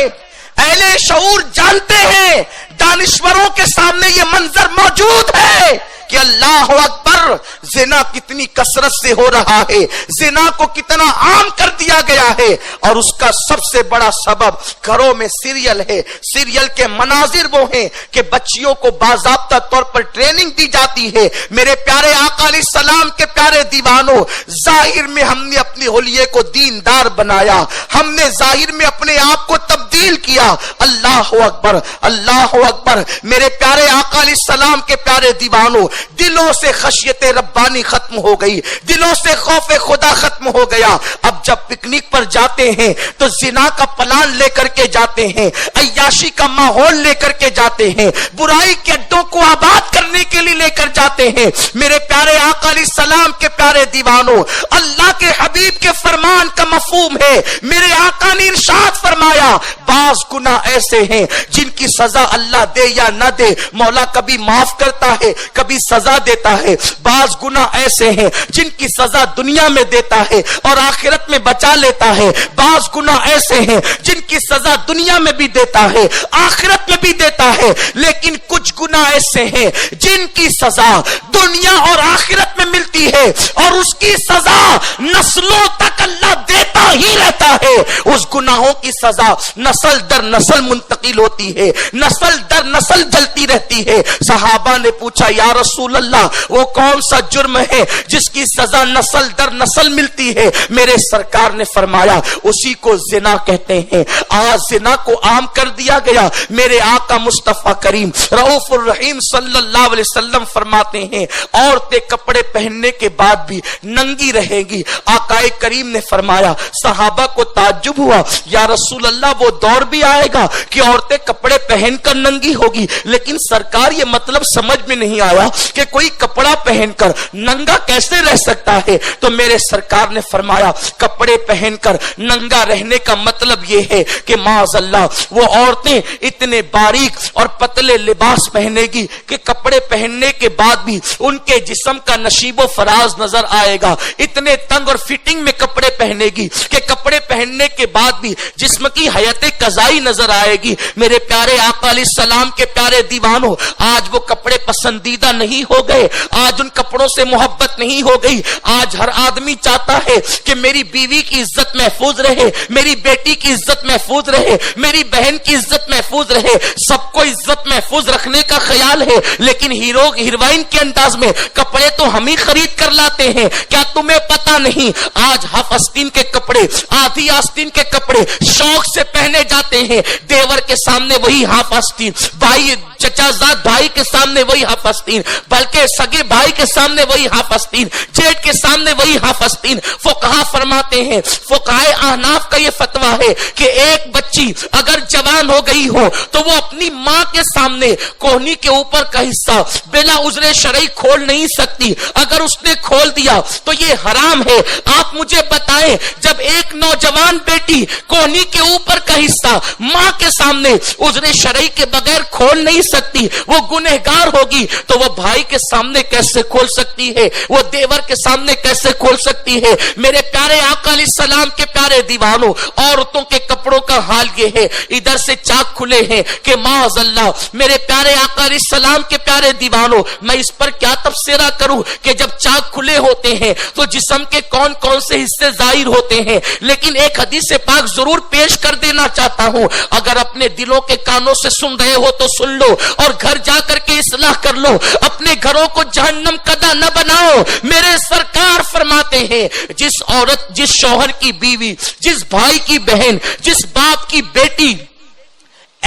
اہل شعور جانتے ہیں، دانشوروں کے سامنے یہ منظر موجود ہے کہ اللہ اکبر، زنا کتنی کثرت سے ہو رہا ہے، زنا کو کتنا عام کر دیا گیا ہے، اور اس کا سب سے بڑا سبب گھروں میں سیریل ہے. سیریل کے مناظر وہ ہیں کہ بچیوں کو باضابطہ طور پر ٹریننگ دی جاتی ہے. میرے پیارے آقا علیہ السلام کے پیارے دیوانوں، ظاہر میں ہم نے اپنے حلیے کو دیندار بنایا، ہم نے ظاہر میں اپنے آپ کو تبدیل کیا. اللہ اکبر، اللہ اکبر. میرے پیارے آقا علیہ السلام کے پیارے دیوانوں، دلوں سے خشیت ربانی ختم ہو گئی، دلوں سے خوف خدا ختم ہو گیا. اب جب پکنک پر جاتے ہیں تو زنا کا پلان لے کر کے جاتے ہیں، عیاشی کا ماحول لے کر کے جاتے ہیں، برائی کے اڈوں کو آباد کرنے کے لیے لے کر جاتے ہیں. میرے پیارے آقا علیہ السلام کے پیارے دیوانوں، اللہ کے حبیب کے فرمان کا مفہوم ہے. میرے آقا نے ارشاد فرمایا، بعض گناہ ایسے ہیں جن کی سزا اللہ دے یا نہ دے، مولا کبھی معاف کرتا ہے، کبھی سزا دیتا ہے. بعض گناہ ایسے ہیں جن کی سزا دنیا میں دیتا ہے اور آخرت میں بچا لیتا ہے. بعض گناہ ایسے ہیں جن کی سزا دنیا میں بھی دیتا ہے، آخرت میں بھی دیتا ہے. لیکن کچھ گناہ ایسے ہیں جن کی سزا دنیا اور آخرت میں ملتی ہے، اور اس کی سزا نسلوں تک اللہ دیتا ہی رہتا ہے. اس گناہوں کی سزا نسل در نسل منتقل ہوتی ہے، نسل در نسل جلتی رہتی ہے. صحابہ نے پوچھا، یا رسول اللہ، وہ کون سا جرم ہے جس کی سزا نسل در نسل ملتی ہے؟ میرے سرکار نے فرمایا، اسی کو زنا کہتے ہیں. آج زنا کو عام کر دیا گیا. میرے آقا مصطفیٰ کریم رؤوف الرحیم صلی اللہ علیہ وسلم فرماتے ہیں، عورتیں کپڑے پہننے کے بعد بھی ننگی رہیں گی. آقا کریم نے فرمایا، صحابہ کو تعجب ہوا، یا رسول اللہ وہ دور بھی آئے گا کہ عورتیں کپڑے پہن کر ننگی ہوگی؟ لیکن سرکار یہ مطلب سمجھ میں نہیں آیا کہ کوئی کپڑا پہن کر ننگا کیسے رہ سکتا ہے. تو میرے سرکار نے فرمایا، کپڑے پہن کر ننگا رہنے کا مطلب یہ ہے کہ معاذ اللہ وہ عورتیں اتنے باریک اور پتلے لباس پہنے گی کہ کپڑے پہننے کے بعد بھی ان کے جسم کا نشیب و فراز نظر آئے گا. اتنے تنگ اور فٹنگ میں کپڑے پہنے گی کہ کپڑے پہننے کے بعد بھی جسم کی حیات قضائی نظر آئے گی. میرے پیارے آقا علیہ السلام کے پیارے دیوانوں، آج وہ کپڑے پسندیدہ نہیں ہو گئے، آج ان کپڑوں سے محبت نہیں ہو گئی. آج ہر آدمی چاہتا ہے کہ میری بیوی کی عزت محفوظ رہے، میری بیٹی کی عزت محفوظ رہے، میری بہن کی عزت محفوظ رہے. سب کو عزت محفوظ رکھنے کا خیال ہے، لیکن ہیرو ہیروئن کے انداز میں کپڑے تو ہم ہی خرید کر لاتے ہیں. کیا تمہیں پتا نہیں آج ہاف آستین کے کپڑے، آدھی آستین کے کپڑے شوق سے پہنے جاتے ہیں. دیور کے سامنے وہی ہاف آستین، بھائی چچا زاد بھائی کے سامنے وہی ہاف آستین، بلکہ سگے بھائی کے سامنے وہی ہاف آستین، جیٹ کے سامنے وہی ہاف آستین. فقہا فرماتے ہیں، فقہائے احناف کا یہ فتویٰ ہے کہ ایک بچی اگر جوان ہو گئی ہو تو وہ اپنی ماں کے سامنے کوہنی کے اوپر کا حصہ بلا عذر شرعی کھول نہیں سکتی. اگر اس نے کھول دیا تو یہ حرام ہے. آپ مجھے بتائیں، جب ایک نوجوان بیٹی کوہنی کے اوپر کا حصہ ماں کے سامنے عذر شرعی کے بغیر کھول نہیں سکتی، وہ گنہگار ہوگی، تو وہ بھائی کے سامنے کیسے کھول سکتی ہے؟ وہ دیور کے سامنے کیسے کھول سکتی ہے؟ میرے پیارے آقا علیہ السلام کے پیارے دیوانوں، عورتوں کے کپڑوں کا حال یہ ہے، ادھر سے چاک کھلے ہیں کہ معاذ اللہ. میرے پیارے آقا علیہ السلام کے پیارے دیوانوں، میں اس پر کیا تبصرہ کروں کہ جب چاک کھلے ہوتے ہیں تو جسم کے کون کون سے حصے ظاہر ہوتے ہیں. لیکن ایک حدیث پاک ضرور پیش کر دینا چاہتا ہوں، اگر اپنے دلوں کے کانوں سے سن رہے ہو تو سن لو اور گھر جا کر کے اصلاح کر لو. اپنے گھروں کو جہنم کدا نہ بناؤ. میرے سرکار فرماتے ہیں، جس عورت، جس شوہر کی بیوی، جس بھائی کی بہن، جس باپ کی بیٹی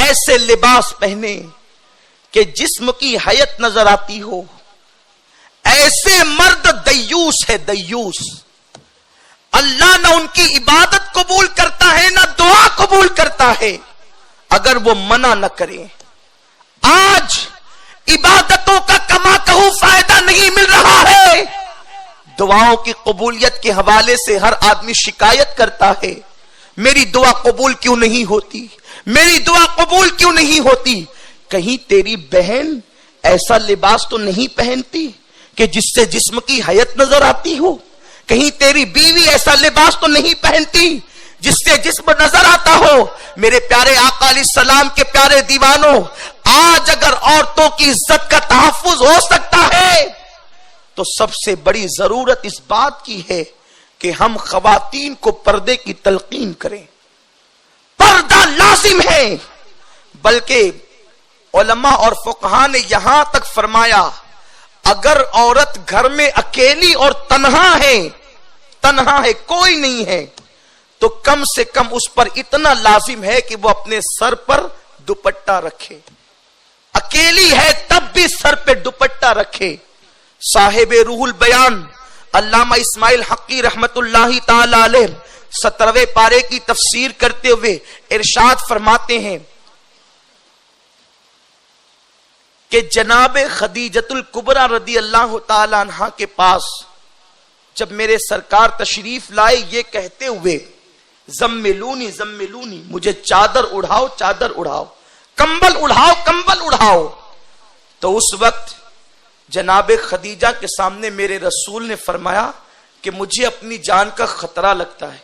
ایسے لباس پہنے کہ جسم کی حیت نظر آتی ہو. ایسے مرد دیوس ہے، دیوس. اللہ نہ ان کی عبادت قبول کرتا ہے نہ دعا قبول کرتا ہے اگر وہ منع نہ کرے. آج عبادتوں کا کما کہو فائدہ نہیں مل رہا ہے. دعاؤں کی قبولیت کے حوالے سے ہر آدمی شکایت کرتا ہے، میری دعا قبول کیوں نہیں ہوتی، میری دعا قبول کیوں نہیں ہوتی. کہیں تیری بہن ایسا لباس تو نہیں پہنتی کہ جس سے جسم کی حیت نظر آتی ہو؟ کہیں تیری بیوی ایسا لباس تو نہیں پہنتی جس سے جسم نظر آتا ہو؟ میرے پیارے آقا علیہ السلام کے پیارے دیوانوں، آج اگر عورتوں کی عزت کا تحفظ ہو سکتا ہے تو سب سے بڑی ضرورت اس بات کی ہے کہ ہم خواتین کو پردے کی تلقین کریں. پردہ لازم ہے. بلکہ علماء اور فقہاء نے یہاں تک فرمایا اگر عورت گھر میں اکیلی اور تنہا ہے، کوئی نہیں ہے، تو کم سے کم اس پر اتنا لازم ہے کہ وہ اپنے سر پر دوپٹہ رکھے. اکیلی ہے تب بھی سر پہ دوپٹہ رکھے. صاحب روح البیان علامہ اسماعیل حقی رحمت اللہ تعالی علیہ 17ویں پارے کی تفسیر کرتے ہوئے ارشاد فرماتے ہیں کہ جناب خدیجۃ الکبریٰ رضی اللہ تعالی عنہا کے پاس جب میرے سرکار تشریف لائے یہ کہتے ہوئے زملونی زملونی، مجھے چادر اڑھاؤ چادر اڑھاؤ، کمبل اڑھاؤ کمبل اڑھاؤ، تو اس وقت جناب خدیجہ کے سامنے میرے رسول نے فرمایا کہ مجھے اپنی جان کا خطرہ لگتا ہے.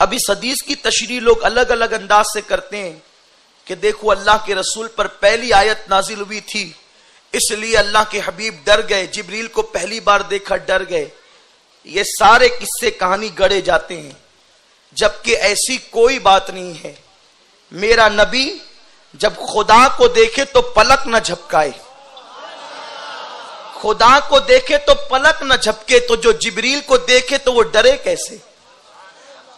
اب اس حدیث کی تشریح لوگ الگ الگ انداز سے کرتے ہیں کہ دیکھو اللہ کے رسول پر پہلی آیت نازل ہوئی تھی اس لیے اللہ کے حبیب ڈر گئے، جبریل کو پہلی بار دیکھا ڈر گئے. یہ سارے قصے کہانی گڑے جاتے ہیں، جبکہ ایسی کوئی بات نہیں ہے. میرا نبی جب خدا کو دیکھے تو پلک نہ جھپکائے، خدا کو دیکھے تو پلک نہ جھپکے، تو جو جبریل کو دیکھے تو وہ ڈرے کیسے؟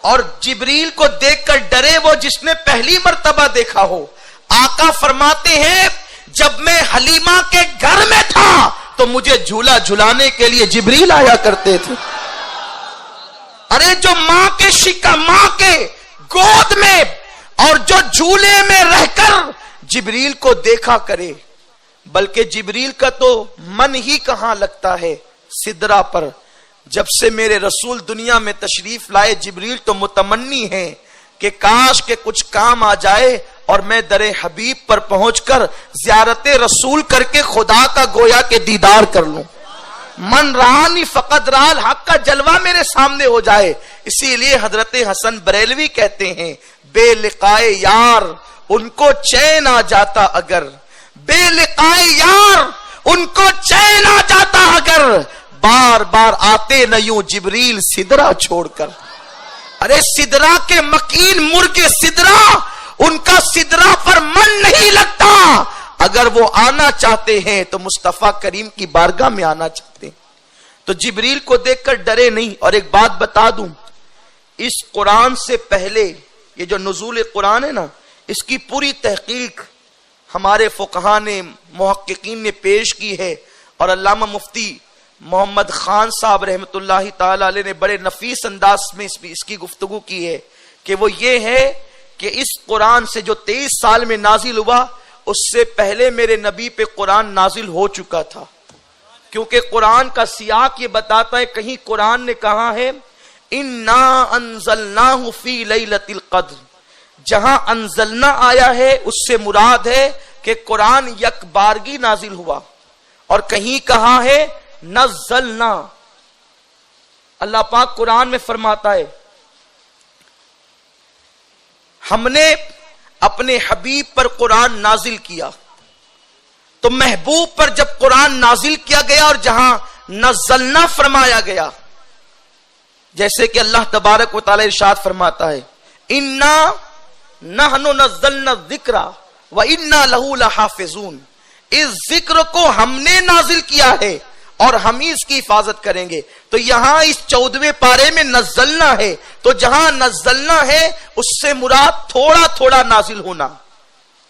اور جبریل کو دیکھ کر ڈرے وہ جس نے پہلی مرتبہ دیکھا ہو. آقا فرماتے ہیں جب میں حلیمہ کے گھر میں تھا تو مجھے جھولا جھلانے کے لیے جبریل آیا کرتے تھے. ارے جو ماں کے گود میں اور جو جھولے میں رہ کر جبریل کو دیکھا کرے، بلکہ جبریل کا تو من ہی کہاں لگتا ہے سدرا پر. جب سے میرے رسول دنیا میں تشریف لائے جبریل تو متمنی ہے کہ کاش کے کچھ کام آ جائے اور میں در حبیب پر پہنچ کر زیارت رسول کر کے خدا کا گویا کے دیدار کر لوں. من رانی فقط رال، حق کا جلوہ میرے سامنے ہو جائے. اسی لیے حضرت حسن بریلوی کہتے ہیں بے لقائے یار ان کو چین آ جاتا اگر، بے لقائے یار ان کو چین آ جاتا اگر، بار بار آتے نہ یوں جبریل سدرا چھوڑ کر. ارے سدرا کے مکین مرغ سدرا، ان کا سدرا پر من نہیں لگتا. اگر وہ آنا چاہتے ہیں تو مصطفیٰ کریم کی بارگاہ میں آنا چاہتے ہیں. تو جبریل کو دیکھ کر ڈرے نہیں. اور ایک بات بتا دوں، اس قرآن سے پہلے یہ جو نزول قرآن ہے نا، اس کی پوری تحقیق ہمارے فقہاء نے، محققین نے پیش کی ہے. اور علامہ مفتی محمد خان صاحب رحمت اللہ تعالی علیہ نے بڑے نفیس انداز میں اس کی گفتگو کی ہے کہ وہ یہ ہے کہ اس قرآن سے جو 23 سال میں نازل ہوا اس سے پہلے میرے نبی پہ قرآن نازل ہو چکا تھا. کیونکہ قرآن کا سیاق یہ بتاتا ہے، کہیں قرآن نے کہا ہے اِنَّا أَنزَلْنَاهُ فِي لَيْلَةِ الْقَدْرِ، جہاں انزلنا آیا ہے اس سے مراد ہے کہ قرآن یک بارگی نازل ہوا. اور کہیں کہا ہے نزلنا. اللہ پاک قرآن میں فرماتا ہے ہم نے اپنے حبیب پر قرآن نازل کیا. تو محبوب پر جب قرآن نازل کیا گیا اور جہاں نزلنا فرمایا گیا، جیسے کہ اللہ تبارک و تعالی ارشاد فرماتا ہے اِنَّا نَحْنُ نَزَّلْنَا الذِّكْرَ وَإِنَّا لَهُ لَحَافِظُونَ، اس ذکر کو ہم نے نازل کیا ہے اور ہم ہی اس کی حفاظت کریں گے. تو یہاں اس 14ویں پارے میں نزلنا ہے, تو جہاں نزلنا ہے اس سے مراد تھوڑا تھوڑا نازل ہونا,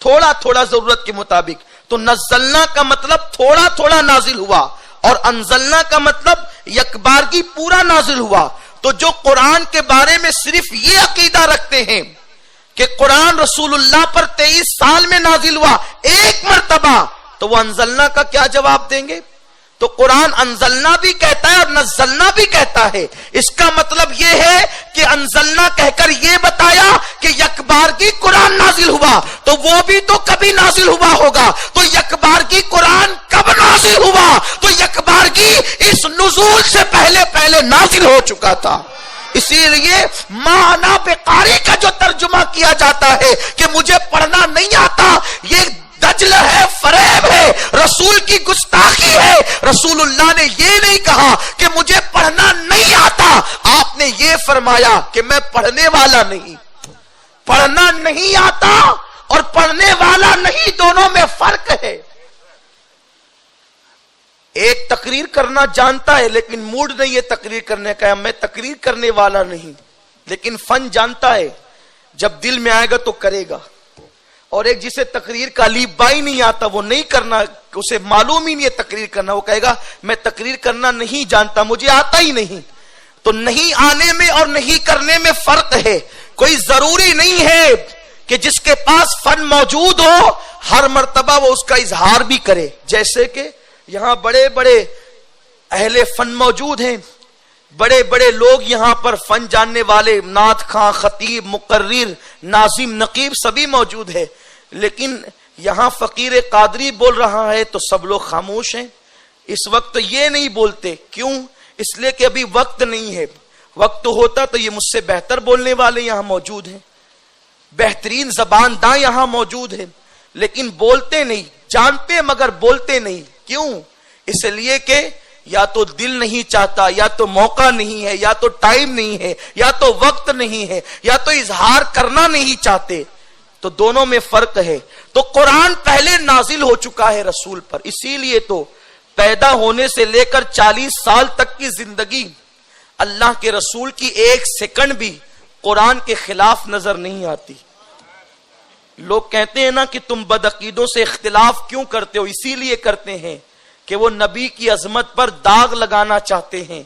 تھوڑا تھوڑا ضرورت کے مطابق. تو نزلنا کا مطلب تھوڑا تھوڑا نازل ہوا, اور انزلنا کا مطلب یکبارگی پورا نازل ہوا. تو جو قرآن کے بارے میں صرف یہ عقیدہ رکھتے ہیں کہ قرآن رسول اللہ پر 23 سال میں نازل ہوا ایک مرتبہ, تو وہ انزلنا کا کیا جواب دیں گے؟ تو قرآن انزلنا بھی کہتا ہے اور نزلنا بھی کہتا ہے. اس کا مطلب یہ ہے کہ انزلنا کہہ کر یہ بتایا کہ یکبارگی قرآن نازل ہوا, تو وہ بھی تو کبھی نازل ہوا ہوگا. تو یکبارگی قرآن کب نازل ہوا؟ تو یکبارگی اس نزول سے پہلے پہلے نازل ہو چکا تھا. اسی لیے معنی بے قاری کا جو ترجمہ کیا جاتا ہے کہ مجھے پڑھنا نہیں آتا, یہ دجل ہے, فریب ہے, رسول کی گستاخی ہے. رسول اللہ نے یہ نہیں کہا کہ مجھے پڑھنا نہیں آتا, آپ نے یہ فرمایا کہ میں پڑھنے والا نہیں. پڑھنا نہیں آتا اور پڑھنے والا نہیں, دونوں میں فرق ہے. ایک تقریر کرنا جانتا ہے لیکن موڈ نہیں ہے تقریر کرنے کا, میں تقریر کرنے والا نہیں لیکن فن جانتا ہے, جب دل میں آئے گا تو کرے گا. اور ایک جسے تقریر کا الف بائی نہیں آتا, وہ نہیں کرنا, اسے معلوم ہی نہیں ہے تقریر کرنا, وہ کہے گا میں تقریر کرنا نہیں جانتا, مجھے آتا ہی نہیں. تو نہیں آنے میں اور نہیں کرنے میں فرق ہے. کوئی ضروری نہیں ہے کہ جس کے پاس فن موجود ہو ہر مرتبہ وہ اس کا اظہار بھی کرے. جیسے کہ یہاں بڑے بڑے اہل فن موجود ہیں, بڑے بڑے لوگ یہاں پر فن جاننے والے, نعت خواں, خطیب, مقرر, ناظم, نقیب سبھی موجود ہے. لیکن یہاں فقیر قادری بول رہا ہے تو سب لوگ خاموش ہیں. اس وقت یہ نہیں بولتے, کیوں؟ اس لیے کہ ابھی وقت نہیں ہے. وقت ہوتا تو یہ مجھ سے بہتر بولنے والے یہاں موجود ہیں, بہترین زبان داں یہاں موجود ہیں, لیکن بولتے نہیں, جانتے مگر بولتے نہیں. کیوں؟ اس لیے کہ یا تو دل نہیں چاہتا, یا تو موقع نہیں ہے, یا تو ٹائم نہیں ہے, یا تو وقت نہیں ہے, یا تو اظہار کرنا نہیں چاہتے. تو دونوں میں فرق ہے. تو قرآن پہلے نازل ہو چکا ہے رسول پر, اسی لیے تو پیدا ہونے سے لے کر 40 سال تک کی زندگی اللہ کے رسول کی ایک سیکنڈ بھی قرآن کے خلاف نظر نہیں آتی. لوگ کہتے ہیں نا کہ تم بدعقیدوں سے اختلاف کیوں کرتے ہو؟ اسی لیے کرتے ہیں کہ وہ نبی کی عظمت پر داغ لگانا چاہتے ہیں,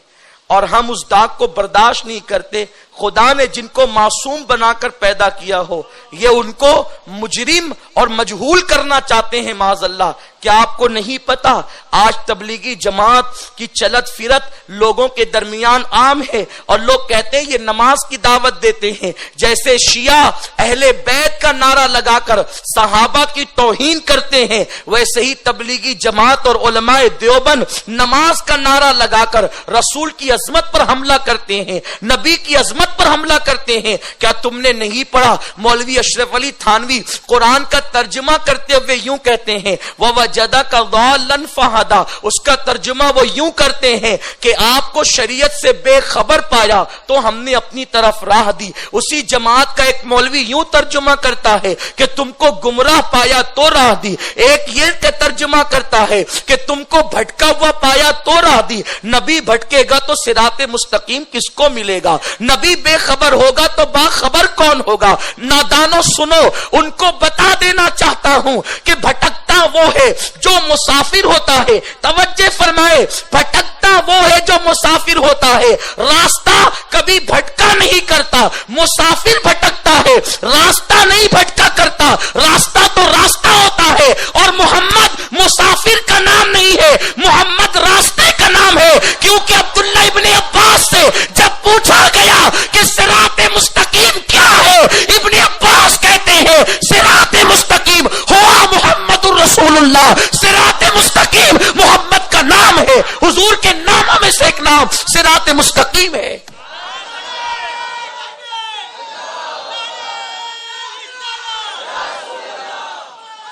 اور ہم اس داغ کو برداشت نہیں کرتے. خدا نے جن کو معصوم بنا کر پیدا کیا ہو, یہ ان کو مجرم اور مجہول کرنا چاہتے ہیں معاذ اللہ. کیا آپ کو نہیں پتا آج تبلیغی جماعت کی چلت فرت لوگوں کے درمیان عام ہے, اور لوگ کہتے ہیں یہ نماز کی دعوت دیتے ہیں. جیسے شیعہ اہل بیت کا نعرہ لگا کر صحابہ کی توہین کرتے ہیں, ویسے ہی تبلیغی جماعت اور علماء دیوبند نماز کا نعرہ لگا کر رسول کی عظمت پر حملہ کرتے ہیں, نبی کی عظمت پر حملہ کرتے ہیں. کیا تم نے نہیں پڑھا مولوی اشرف علی تھانوی قرآن کا ترجمہ کرتے ہوئے یوں کہتے ہیں وَوَجَدَكَ ضَالًّا فَهَدَىٰ, اس کا ترجمہ وہ یوں کرتے ہیں کہ آپ کو شریعت سے بے خبر پایا تو ہم نے اپنی طرف راہ دی. اسی جماعت کا ایک مولوی یوں ترجمہ کرتا ہے کہ تم کو گمراہ پایا تو راہ دی. ایک یہ ترجمہ کرتا ہے کہ تم کو بھٹکا ہوا پایا تو راہ دی. نبی بھٹکے گا تو صراط مستقیم کس کو ملے گا؟ نبی بے خبر ہوگا تو باخبر کون ہوگا؟ نادانوں سنو, ان کو بتا دینا چاہتا ہوں کہ بھٹکتا وہ ہے جو مسافر ہوتا ہے. توجہ فرمائے, بھٹکتا وہ ہے جو مسافر ہوتا ہے, راستہ کبھی بھٹکا نہیں کرتا. مسافر بھٹکتا ہے, راستہ نہیں بھٹکا کرتا. راستہ تو راستہ ہوتا ہے, اور محمد مسافر کا نام نہیں ہے, محمد راستے کا نام ہے. کیونکہ عبداللہ ابن عباس سے جب پوچھا گیا کہ صراط مستقیم کیا ہے, ابن عباس کہتے ہیں صراط مستقیم ہوا محمد الرسول اللہ. صراط مستقیم محمد کا نام ہے, حضور کے ناموں میں سے ایک نام صراط مستقیم ہے.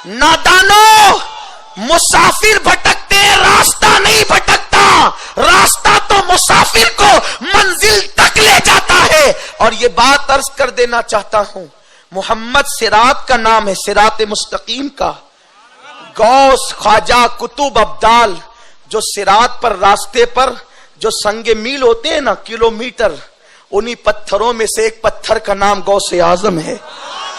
نادانو, مسافر بھٹکتے, راستہ نہیں بھٹکتا. راستہ تو مسافر کو منزل تک لے جاتا ہے. اور یہ بات عرض کر دینا چاہتا ہوں, محمد صراط کا نام ہے, صراط مستقیم کا. غوث, خواجہ, کتب, ابدال جو صراط پر راستے پر جو سنگ میل ہوتے ہیں نا، کلومیٹر، انہی پتھروں میں سے ایک پتھر کا نام غوث اعظم ہے،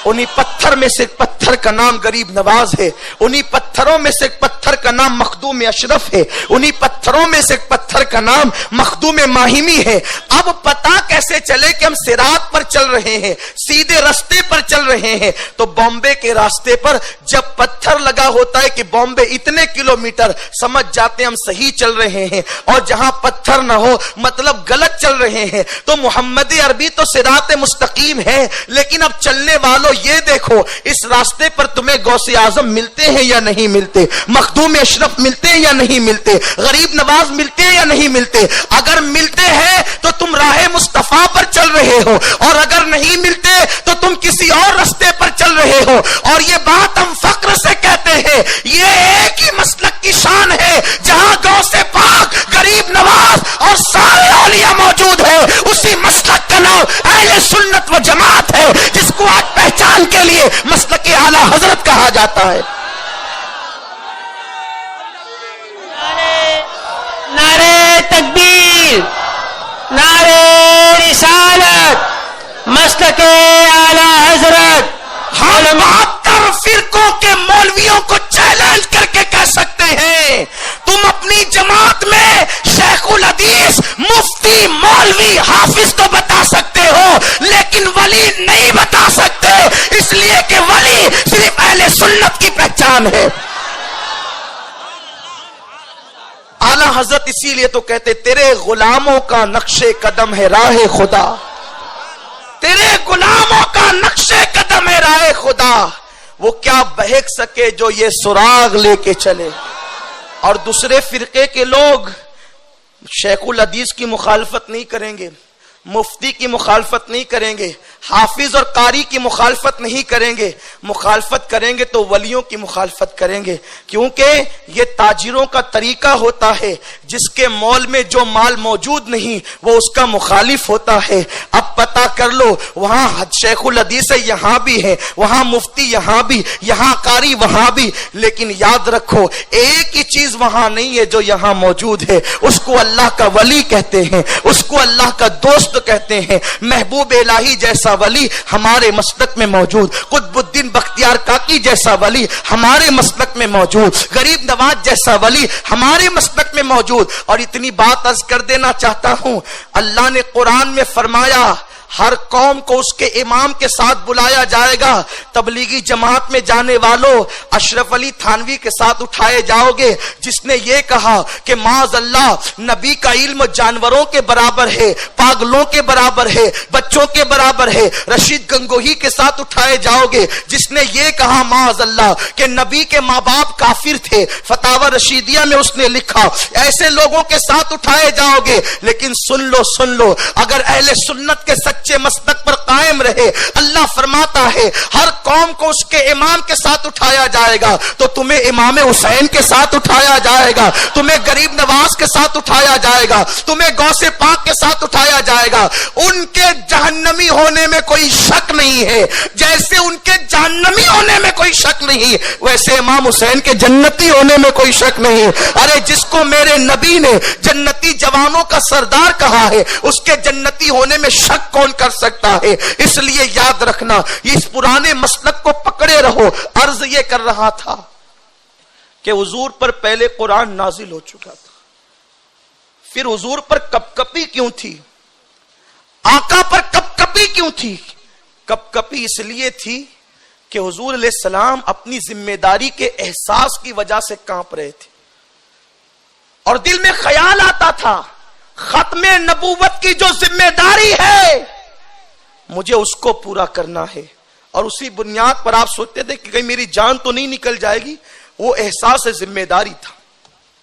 انہی پتھر میں سے ایک پتھر کا نام غریب نواز ہے، انہی پتھروں میں سے ایک پتھر کا نام مخدوم اشرف ہے، انہی پتھروں میں سے ایک پتھر کا نام مخدوم ماہمی ہے۔ اب پتا کیسے چلے کہ ہم صراط پر چل رہے ہیں، سیدھے راستے پر چل رہے ہیں؟ تو بامبے کے راستے پر جب پتھر لگا ہوتا ہے کہ بامبے اتنے کلومیٹر، سمجھ جاتے ہیں ہم صحیح چل رہے ہیں، اور جہاں پتھر نہ ہو مطلب غلط چل رہے ہیں۔ تو محمد عربی تو صراط مستقیم ہے، لیکن اب چلنے والوں یہ دیکھو اس راستے پر تمہیں غوث اعظم ملتے ہیں یا نہیں ملتے، مخدوم اشرف ملتے ہیں یا نہیں ملتے، غریب نواز ملتے ہیں یا نہیں ملتے؟ اگر ملتے ہیں تو تم راہ مصطفیٰ پر چل رہے ہو، اور اگر نہیں ملتے تو تم کسی اور راستے پر چل رہے ہو۔ اور یہ بات ہم فخر سے کہتے ہیں، یہ ایک ہی مسلک کی شان ہے جہاں غوث پاک، غریب نواز اور سارے اولیاء موجود ہیں، اسی مسلک کا نام اہل سنت و جماعت ہے، جس کو آج پہچان کے لیے مسلک اعلیٰ حضرت کہا جاتا ہے۔ نعرے تکبیر، نعرے رسالت، مسلک اعلیٰ حضرت۔ ہم 72 فرقوں کے مولویوں کو چیلنج کر کے کہہ سکتے ہیں، تم اپنی جماعت میں شیخ الحدیث، مفتی، مولوی، حافظ تو بتا سکتے ہو، لیکن ولی نہیں بتا سکتے، اس لیے کہ ولی صرف اہل سنت کی پہچان ہے۔ اعلیٰ حضرت اسی لیے تو کہتے تیرے غلاموں کا نقش قدم ہے راہ خدا، تیرے غلاموں کا نقش قدم ہے راہ خدا، وہ کیا بہک سکے جو یہ سراغ لے کے چلے۔ اور دوسرے فرقے کے لوگ شیخ الحدیث کی مخالفت نہیں کریں گے، مفتی کی مخالفت نہیں کریں گے، حافظ اور قاری کی مخالفت نہیں کریں گے، مخالفت کریں گے تو ولیوں کی مخالفت کریں گے، کیونکہ یہ تاجروں کا طریقہ ہوتا ہے، جس کے مول میں جو مال موجود نہیں وہ اس کا مخالف ہوتا ہے۔ اب پتا کر لو، وہاں شیخ الحدیث یہاں بھی ہے، وہاں مفتی یہاں بھی، یہاں قاری وہاں بھی، لیکن یاد رکھو ایک ہی چیز وہاں نہیں ہے جو یہاں موجود ہے، اس کو اللہ کا ولی کہتے ہیں، اس کو اللہ کا دوست کہتے ہیں۔ محبوب الہی جیسا ولی ہمارے مسلک میں موجود، قطب الدین بختیار کاکی جیسا ولی ہمارے مسلک میں موجود، غریب نواز جیسا ولی ہمارے مسلک میں موجود۔ اور اتنی بات عرض کر دینا چاہتا ہوں، اللہ نے قرآن میں فرمایا ہر قوم کو اس کے امام کے ساتھ بلایا جائے گا۔ تبلیغی جماعت میں جانے والوں اشرف علی تھانوی کے ساتھ اٹھائے جاؤ گے، جس نے یہ کہا کہ معاذ اللہ نبی کا علم جانوروں کے برابر ہے، پاگلوں کے برابر ہے، بچوں کے برابر ہے۔ رشید گنگوہی کے ساتھ اٹھائے جاؤ گے، جس نے یہ کہا معاذ اللہ کہ نبی کے ماں باپ کافر تھے، فتاوی رشیدیہ میں اس نے لکھا۔ ایسے لوگوں کے ساتھ اٹھائے جاؤ گے، لیکن سن لو اگر اہل سنت کے سچے مسلک پر قائم رہے، اللہ فرماتا ہے ہر قوم کو اس کے امام کے ساتھ اٹھایا جائے گا، تو تمہیں امام حسین کے ساتھ اٹھایا جائے گا، تمہیں غریب نواز کے ساتھ اٹھایا جائے گا، تمہیں غوث پاک کے ساتھ اٹھایا جائے گا۔ ان کے جہنمی ہونے میں کوئی شک نہیں ہے، جیسے ان کے جہنمی ہونے میں کوئی شک نہیں ویسے امام حسین کے جنتی ہونے میں کوئی شک نہیں۔ ارے جس کو میرے نبی نے جنتی جوانوں کا سردار کہا ہے، اس کے جنتی ہونے میں شک کون کر سکتا ہے؟ اس لیے یاد رکھنا، اس پرانے مسلک کو پکڑے رہو۔ عرض یہ کر رہا تھا کہ حضور پر پہلے قرآن نازل ہو چکا تھا، پھر حضور پر کپ کپی کیوں تھی؟ آقا پر کپ کپی کیوں تھی؟ کپ کپی اس لیے تھی کہ حضور علیہ السلام اپنی ذمہ داری کے احساس کی وجہ سے کانپ رہے تھے، اور دل میں خیال آتا تھا ختم نبوت کی جو ذمہ داری ہے مجھے اس کو پورا کرنا ہے، اور اسی بنیاد پر آپ سوچتے تھے کہ کہیں میری جان تو نہیں نکل جائے گی۔ وہ احساس ذمہ داری تھا۔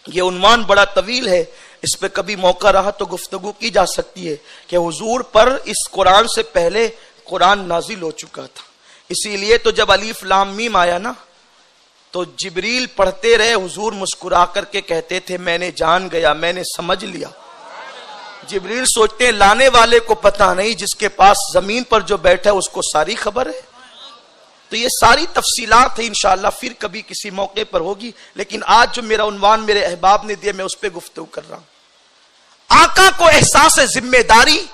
یہ عنوان بڑا طویل ہے، اس پہ کبھی موقع رہا تو گفتگو کی جا سکتی ہے کہ حضور پر اس قرآن سے پہلے قرآن نازل ہو چکا تھا۔ اسی لیے تو جب الف لام میم آیا نا تو جبریل پڑھتے رہے، حضور مسکرا کر کے کہتے تھے میں نے جان گیا، میں نے سمجھ لیا۔ جبریل سوچتے ہیں لانے والے کو پتہ نہیں، جس کے پاس زمین پر جو بیٹھا ہے اس کو ساری خبر ہے۔ تو یہ ساری تفصیلات ہیں انشاءاللہ پھر کبھی کسی موقع پر ہوگی، لیکن آج جو میرا عنوان میرے احباب نے دیا میں اس پہ گفتگو کر رہا ہوں۔ آقا کو احساس ذمہ داری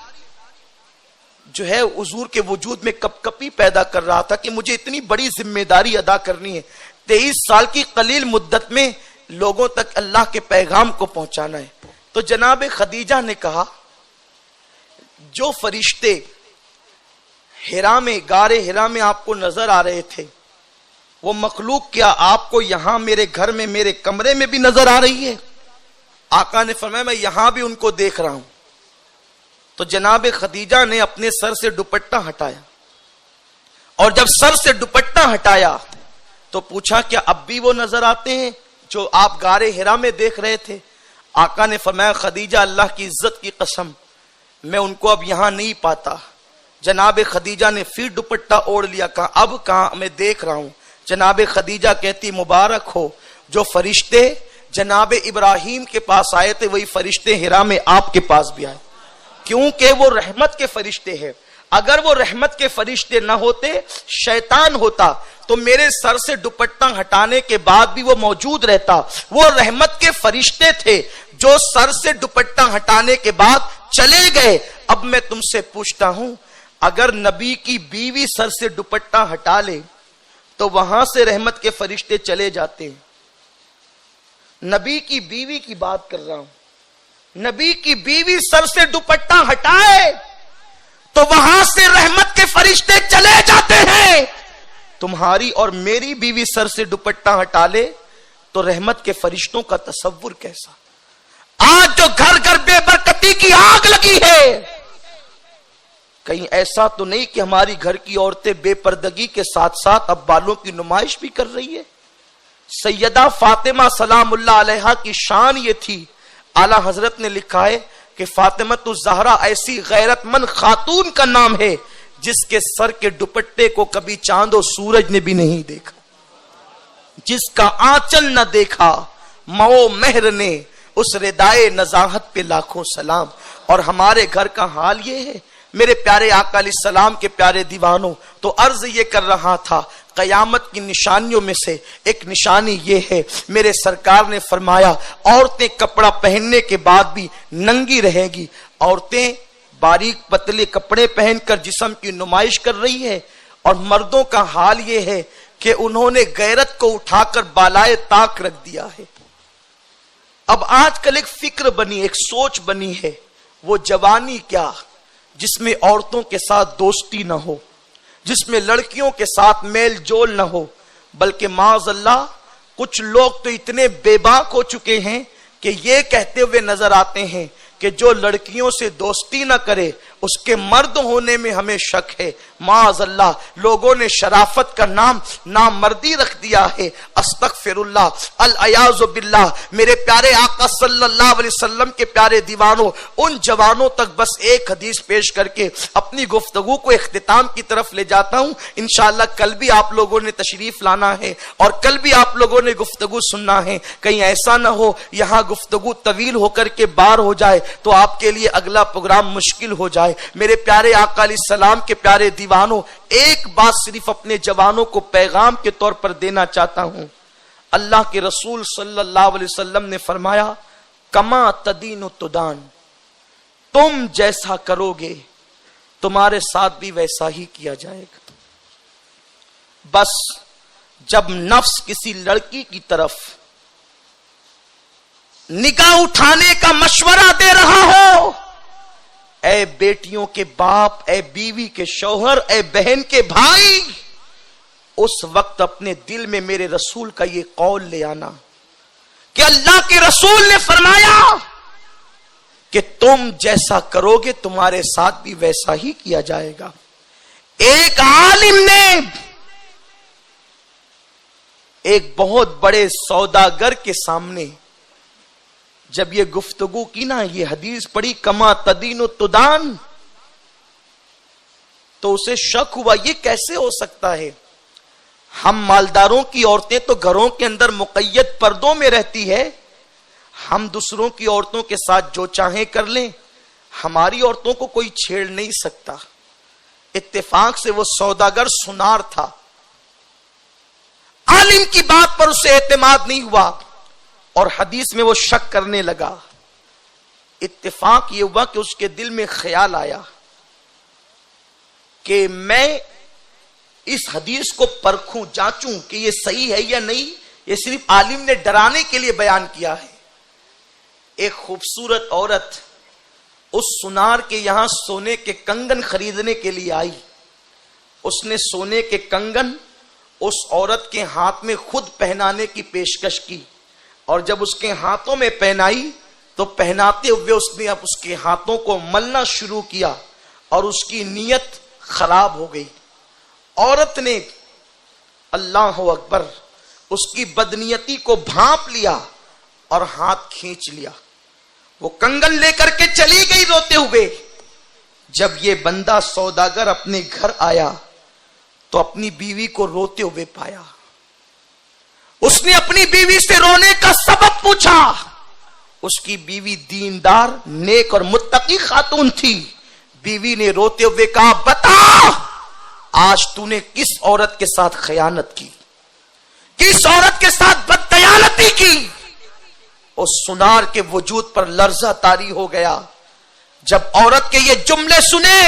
جو ہے حضور کے وجود میں کپ کپی پیدا کر رہا تھا کہ مجھے اتنی بڑی ذمہ داری ادا کرنی ہے، 23 سال کی قلیل مدت میں لوگوں تک اللہ کے پیغام کو پہنچانا ہے۔ تو جناب خدیجہ نے کہا جو فرشتے ہرا میں غار ہرا میں آپ کو نظر آ رہے تھے وہ مخلوق کیا آپ کو یہاں میرے گھر میں میرے کمرے میں بھی نظر آ رہی ہے؟ آقا نے فرمایا میں یہاں بھی ان کو دیکھ رہا ہوں۔ تو جناب خدیجہ نے اپنے سر سے دوپٹہ ہٹایا، اور جب سر سے دوپٹہ ہٹایا تو پوچھا کیا اب بھی وہ نظر آتے ہیں جو آپ غار ہرا میں دیکھ رہے تھے؟ آقا نے فرمایا خدیجہ اللہ کی عزت کی قسم میں ان کو اب یہاں نہیں پاتا۔ جناب خدیجہ نے پھر دوپٹہ اوڑھ لیا، کہا اب کہاں؟ میں دیکھ رہا ہوں۔ جناب خدیجہ کہتی مبارک ہو جو فرشتے جناب ابراہیم کے پاس آئے تھے وہی فرشتے ہرا میں آپ کے پاس بھی آئے، کیونکہ وہ رحمت کے فرشتے ہیں۔ اگر وہ رحمت کے فرشتے نہ ہوتے، شیطان ہوتا تو میرے سر سے دوپٹہ ہٹانے کے بعد بھی وہ موجود رہتا۔ وہ رحمت کے فرشتے تھے جو سر سے دوپٹہ ہٹانے کے بعد چلے گئے۔ اب میں تم سے پوچھتا ہوں اگر نبی کی بیوی سر سے دوپٹہ ہٹا لے تو وہاں سے رحمت کے فرشتے چلے جاتے ہیں۔ نبی کی بیوی کی بات کر رہا ہوں، نبی کی بیوی سر سے دوپٹہ ہٹائے تو وہاں سے رحمت کے فرشتے چلے جاتے ہیں۔ تمہاری اور میری بیوی سر سے دوپٹہ ہٹا لے تو رحمت کے فرشتوں کا تصور کیسا؟ آج جو گھر گھر بے برکتی کی آگ لگی ہے، کہیں ایسا تو نہیں کہ ہماری گھر کی عورتیں بے پردگی کے ساتھ ساتھ اب بالوں کی نمائش بھی کر رہی ہے؟ سیدہ فاطمہ سلام اللہ علیہا کی شان یہ تھی، اعلیٰ حضرت نے لکھا ہے کہ فاطمۃ الزہرا ایسی غیرت مند خاتون کا نام ہے جس کے سر کے دوپٹے کو کبھی چاند و سورج نے بھی نہیں دیکھا، جس کا آنچل نہ دیکھا مئو مہر نے، اس ردائے نزاہت پہ لاکھوں سلام۔ اور ہمارے گھر کا حال یہ ہے میرے پیارے آقا علیہ السلام کے پیارے دیوانوں۔ تو عرض یہ کر رہا تھا قیامت کی نشانیوں میں سے ایک نشانی یہ ہے، میرے سرکار نے فرمایا عورتیں کپڑا پہننے کے بعد بھی ننگی رہیں گی۔ عورتیں باریک پتلے کپڑے پہن کر جسم کی نمائش کر رہی ہے، اور مردوں کا حال یہ ہے کہ انہوں نے غیرت کو اٹھا کر بالائے طاق رکھ دیا ہے۔ اب آج کل ایک فکر بنی، ایک سوچ بنی ہے، وہ جوانی کیا جس میں عورتوں کے ساتھ دوستی نہ ہو، جس میں لڑکیوں کے ساتھ میل جول نہ ہو، بلکہ معاذ اللہ کچھ لوگ تو اتنے بے باک ہو چکے ہیں کہ یہ کہتے ہوئے نظر آتے ہیں کہ جو لڑکیوں سے دوستی نہ کرے اس کے مرد ہونے میں ہمیں شک ہے۔ معاذ اللہ لوگوں نے شرافت کا نام نامردی رکھ دیا ہے۔ استغفر اللہ، العیاذ باللہ۔ میرے پیارے آقا صلی اللہ علیہ وسلم کے پیارے دیوانوں، ان جوانوں تک بس ایک حدیث پیش کر کے اپنی گفتگو کو اختتام کی طرف لے جاتا ہوں۔ انشاءاللہ کل بھی آپ لوگوں نے تشریف لانا ہے اور کل بھی آپ لوگوں نے گفتگو سننا ہے، کہیں ایسا نہ ہو یہاں گفتگو طویل ہو کر کے بار ہو جائے تو آپ کے لیے اگلا پروگرام مشکل ہو جائے۔ میرے پیارے آقا علیہ السلام کے پیارے دیوانوں، ایک بات صرف اپنے جوانوں کو پیغام کے طور پر دینا چاہتا ہوں۔ اللہ کے رسول صلی اللہ علیہ وسلم نے فرمایا کما تدین تدان، تم جیسا کرو گے تمہارے ساتھ بھی ویسا ہی کیا جائے گا۔ بس جب نفس کسی لڑکی کی طرف نگاہ اٹھانے کا مشورہ دے رہا ہو، اے بیٹیوں کے باپ، اے بیوی کے شوہر، اے بہن کے بھائی، اس وقت اپنے دل میں میرے رسول کا یہ قول لے آنا کہ اللہ کے رسول نے فرمایا کہ تم جیسا کرو گے تمہارے ساتھ بھی ویسا ہی کیا جائے گا۔ ایک عالم نے ایک بہت بڑے سوداگر کے سامنے جب یہ گفتگو کی نا، یہ حدیث پڑھی کما تدین و تدان، تو اسے شک ہوا یہ کیسے ہو سکتا ہے؟ ہم مالداروں کی عورتیں تو گھروں کے اندر مقید پردوں میں رہتی ہے، ہم دوسروں کی عورتوں کے ساتھ جو چاہیں کر لیں، ہماری عورتوں کو کوئی چھیڑ نہیں سکتا۔ اتفاق سے وہ سوداگر سنار تھا، عالم کی بات پر اسے اعتماد نہیں ہوا اور حدیث میں وہ شک کرنے لگا. اتفاق یہ ہوا کہ اس کے دل میں خیال آیا کہ میں اس حدیث کو پرکھوں، جانچوں کہ یہ صحیح ہے یا نہیں، یہ صرف عالم نے ڈرانے کے لیے بیان کیا ہے. ایک خوبصورت عورت اس سنار کے یہاں سونے کے کنگن خریدنے کے لیے آئی. اس نے سونے کے کنگن اس عورت کے ہاتھ میں خود پہنانے کی پیشکش کی، اور جب اس کے ہاتھوں میں پہنائی تو پہناتے ہوئے اس نے اب اس کے ہاتھوں کو ملنا شروع کیا اور اس کی نیت خراب ہو گئی. عورت نے اللہ اکبر اس کی بدنیتی کو بھانپ لیا اور ہاتھ کھینچ لیا. وہ کنگن لے کر کے چلی گئی روتے ہوئے. جب یہ بندہ سوداگر اپنے گھر آیا تو اپنی بیوی کو روتے ہوئے پایا. اس نے اپنی بیوی سے رونے کا سبب پوچھا. اس کی بیوی دیندار، نیک اور متقی خاتون تھی. بیوی نے روتے ہوئے کہا، بتا آج تو نے کس عورت کے ساتھ خیانت کی، کس عورت کے ساتھ بددیانتی کی. اس سنار کے وجود پر لرزہ طاری ہو گیا. جب عورت کے یہ جملے سنے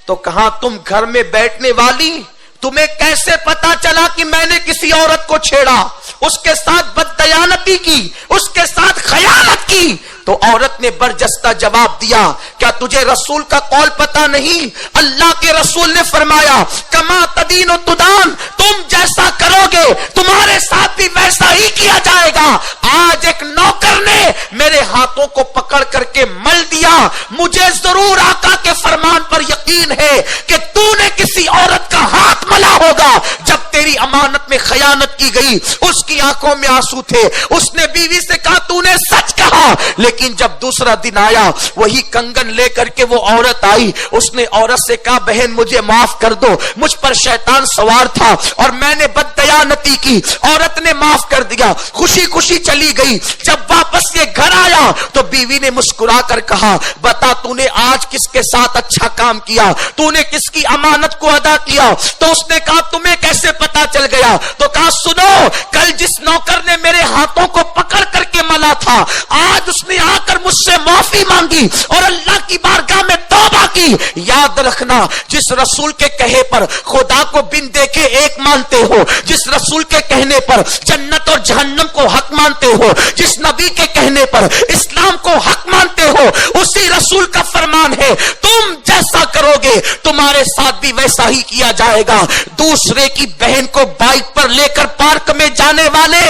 تو کہا، تم گھر میں بیٹھنے والی، تمہیں کیسے پتا چلا کہ میں نے کسی عورت کو چھیڑا، اس کے ساتھ بددیانتی کی، اس کے ساتھ خیانت کی؟ تو عورت نے برجستہ جواب دیا، کیا تجھے رسول کا قول پتا نہیں؟ اللہ کے رسول نے فرمایا، کما تدین و تدان، تم جیسا کرو گے تمہارے ساتھ بھی ویسا ہی کیا جائے گا. آج ایک نوکر نے میرے ہاتھوں کو پکڑ کر کے مل دیا. مجھے ضرور آقا کے فرمان پر یقین ہے کہ تو نے کسی عورت کا ہاتھ ملا ہوگا جب تیری امانت میں خیانت کی گئی. اس کی آنکھوں میں آنسو تھے. اس نے بیوی سے کہا، تو نے سچ کہا. لیکن جب دوسرا دن آیا، وہی کنگن لے کر کے وہ عورت آئی. اس نے عورت سے کہا، بہن مجھے معاف کر دو، مجھ پر شیطان سوار تھا اور میں نے بددیانتی کی. عورت نے معاف کر دیا، خوشی خوشی چلی گئی. جب واپس یہ گھر آیا تو بیوی نے مسکرا کر کہا، بتا تو نے آج کس کے ساتھ اچھا کام کیا، تو نے کس کی امانت کو ادا کیا؟ تو اس نے کہا، تمہیں کیسے پتا چل گیا؟ تو کہا، سنو، کل جس نوکر نے میرے ہاتھوں کو پکڑ کر کے ملا تھا، آج اس نے آ کر مجھ سے معافی مانگی اور اللہ کی بارگاہ میں توبہ کی. یاد رکھنا، جس رسول کے کہے پر خدا کو بن دیکھے ایک مانتے ہو، جس رسول کے کہنے پر جنت اور جہنم کو حق مانتے ہو، جس نبی کے کہنے پر اسلام کو حق مانتے ہو، اسی رسول کا فرمان ہے، تم جیسا کرو گے تمہارے ساتھ بھی ویسا ہی کیا جائے گا. دوسرے کی بہن کو بائک پر لے کر پارک میں جانے والے،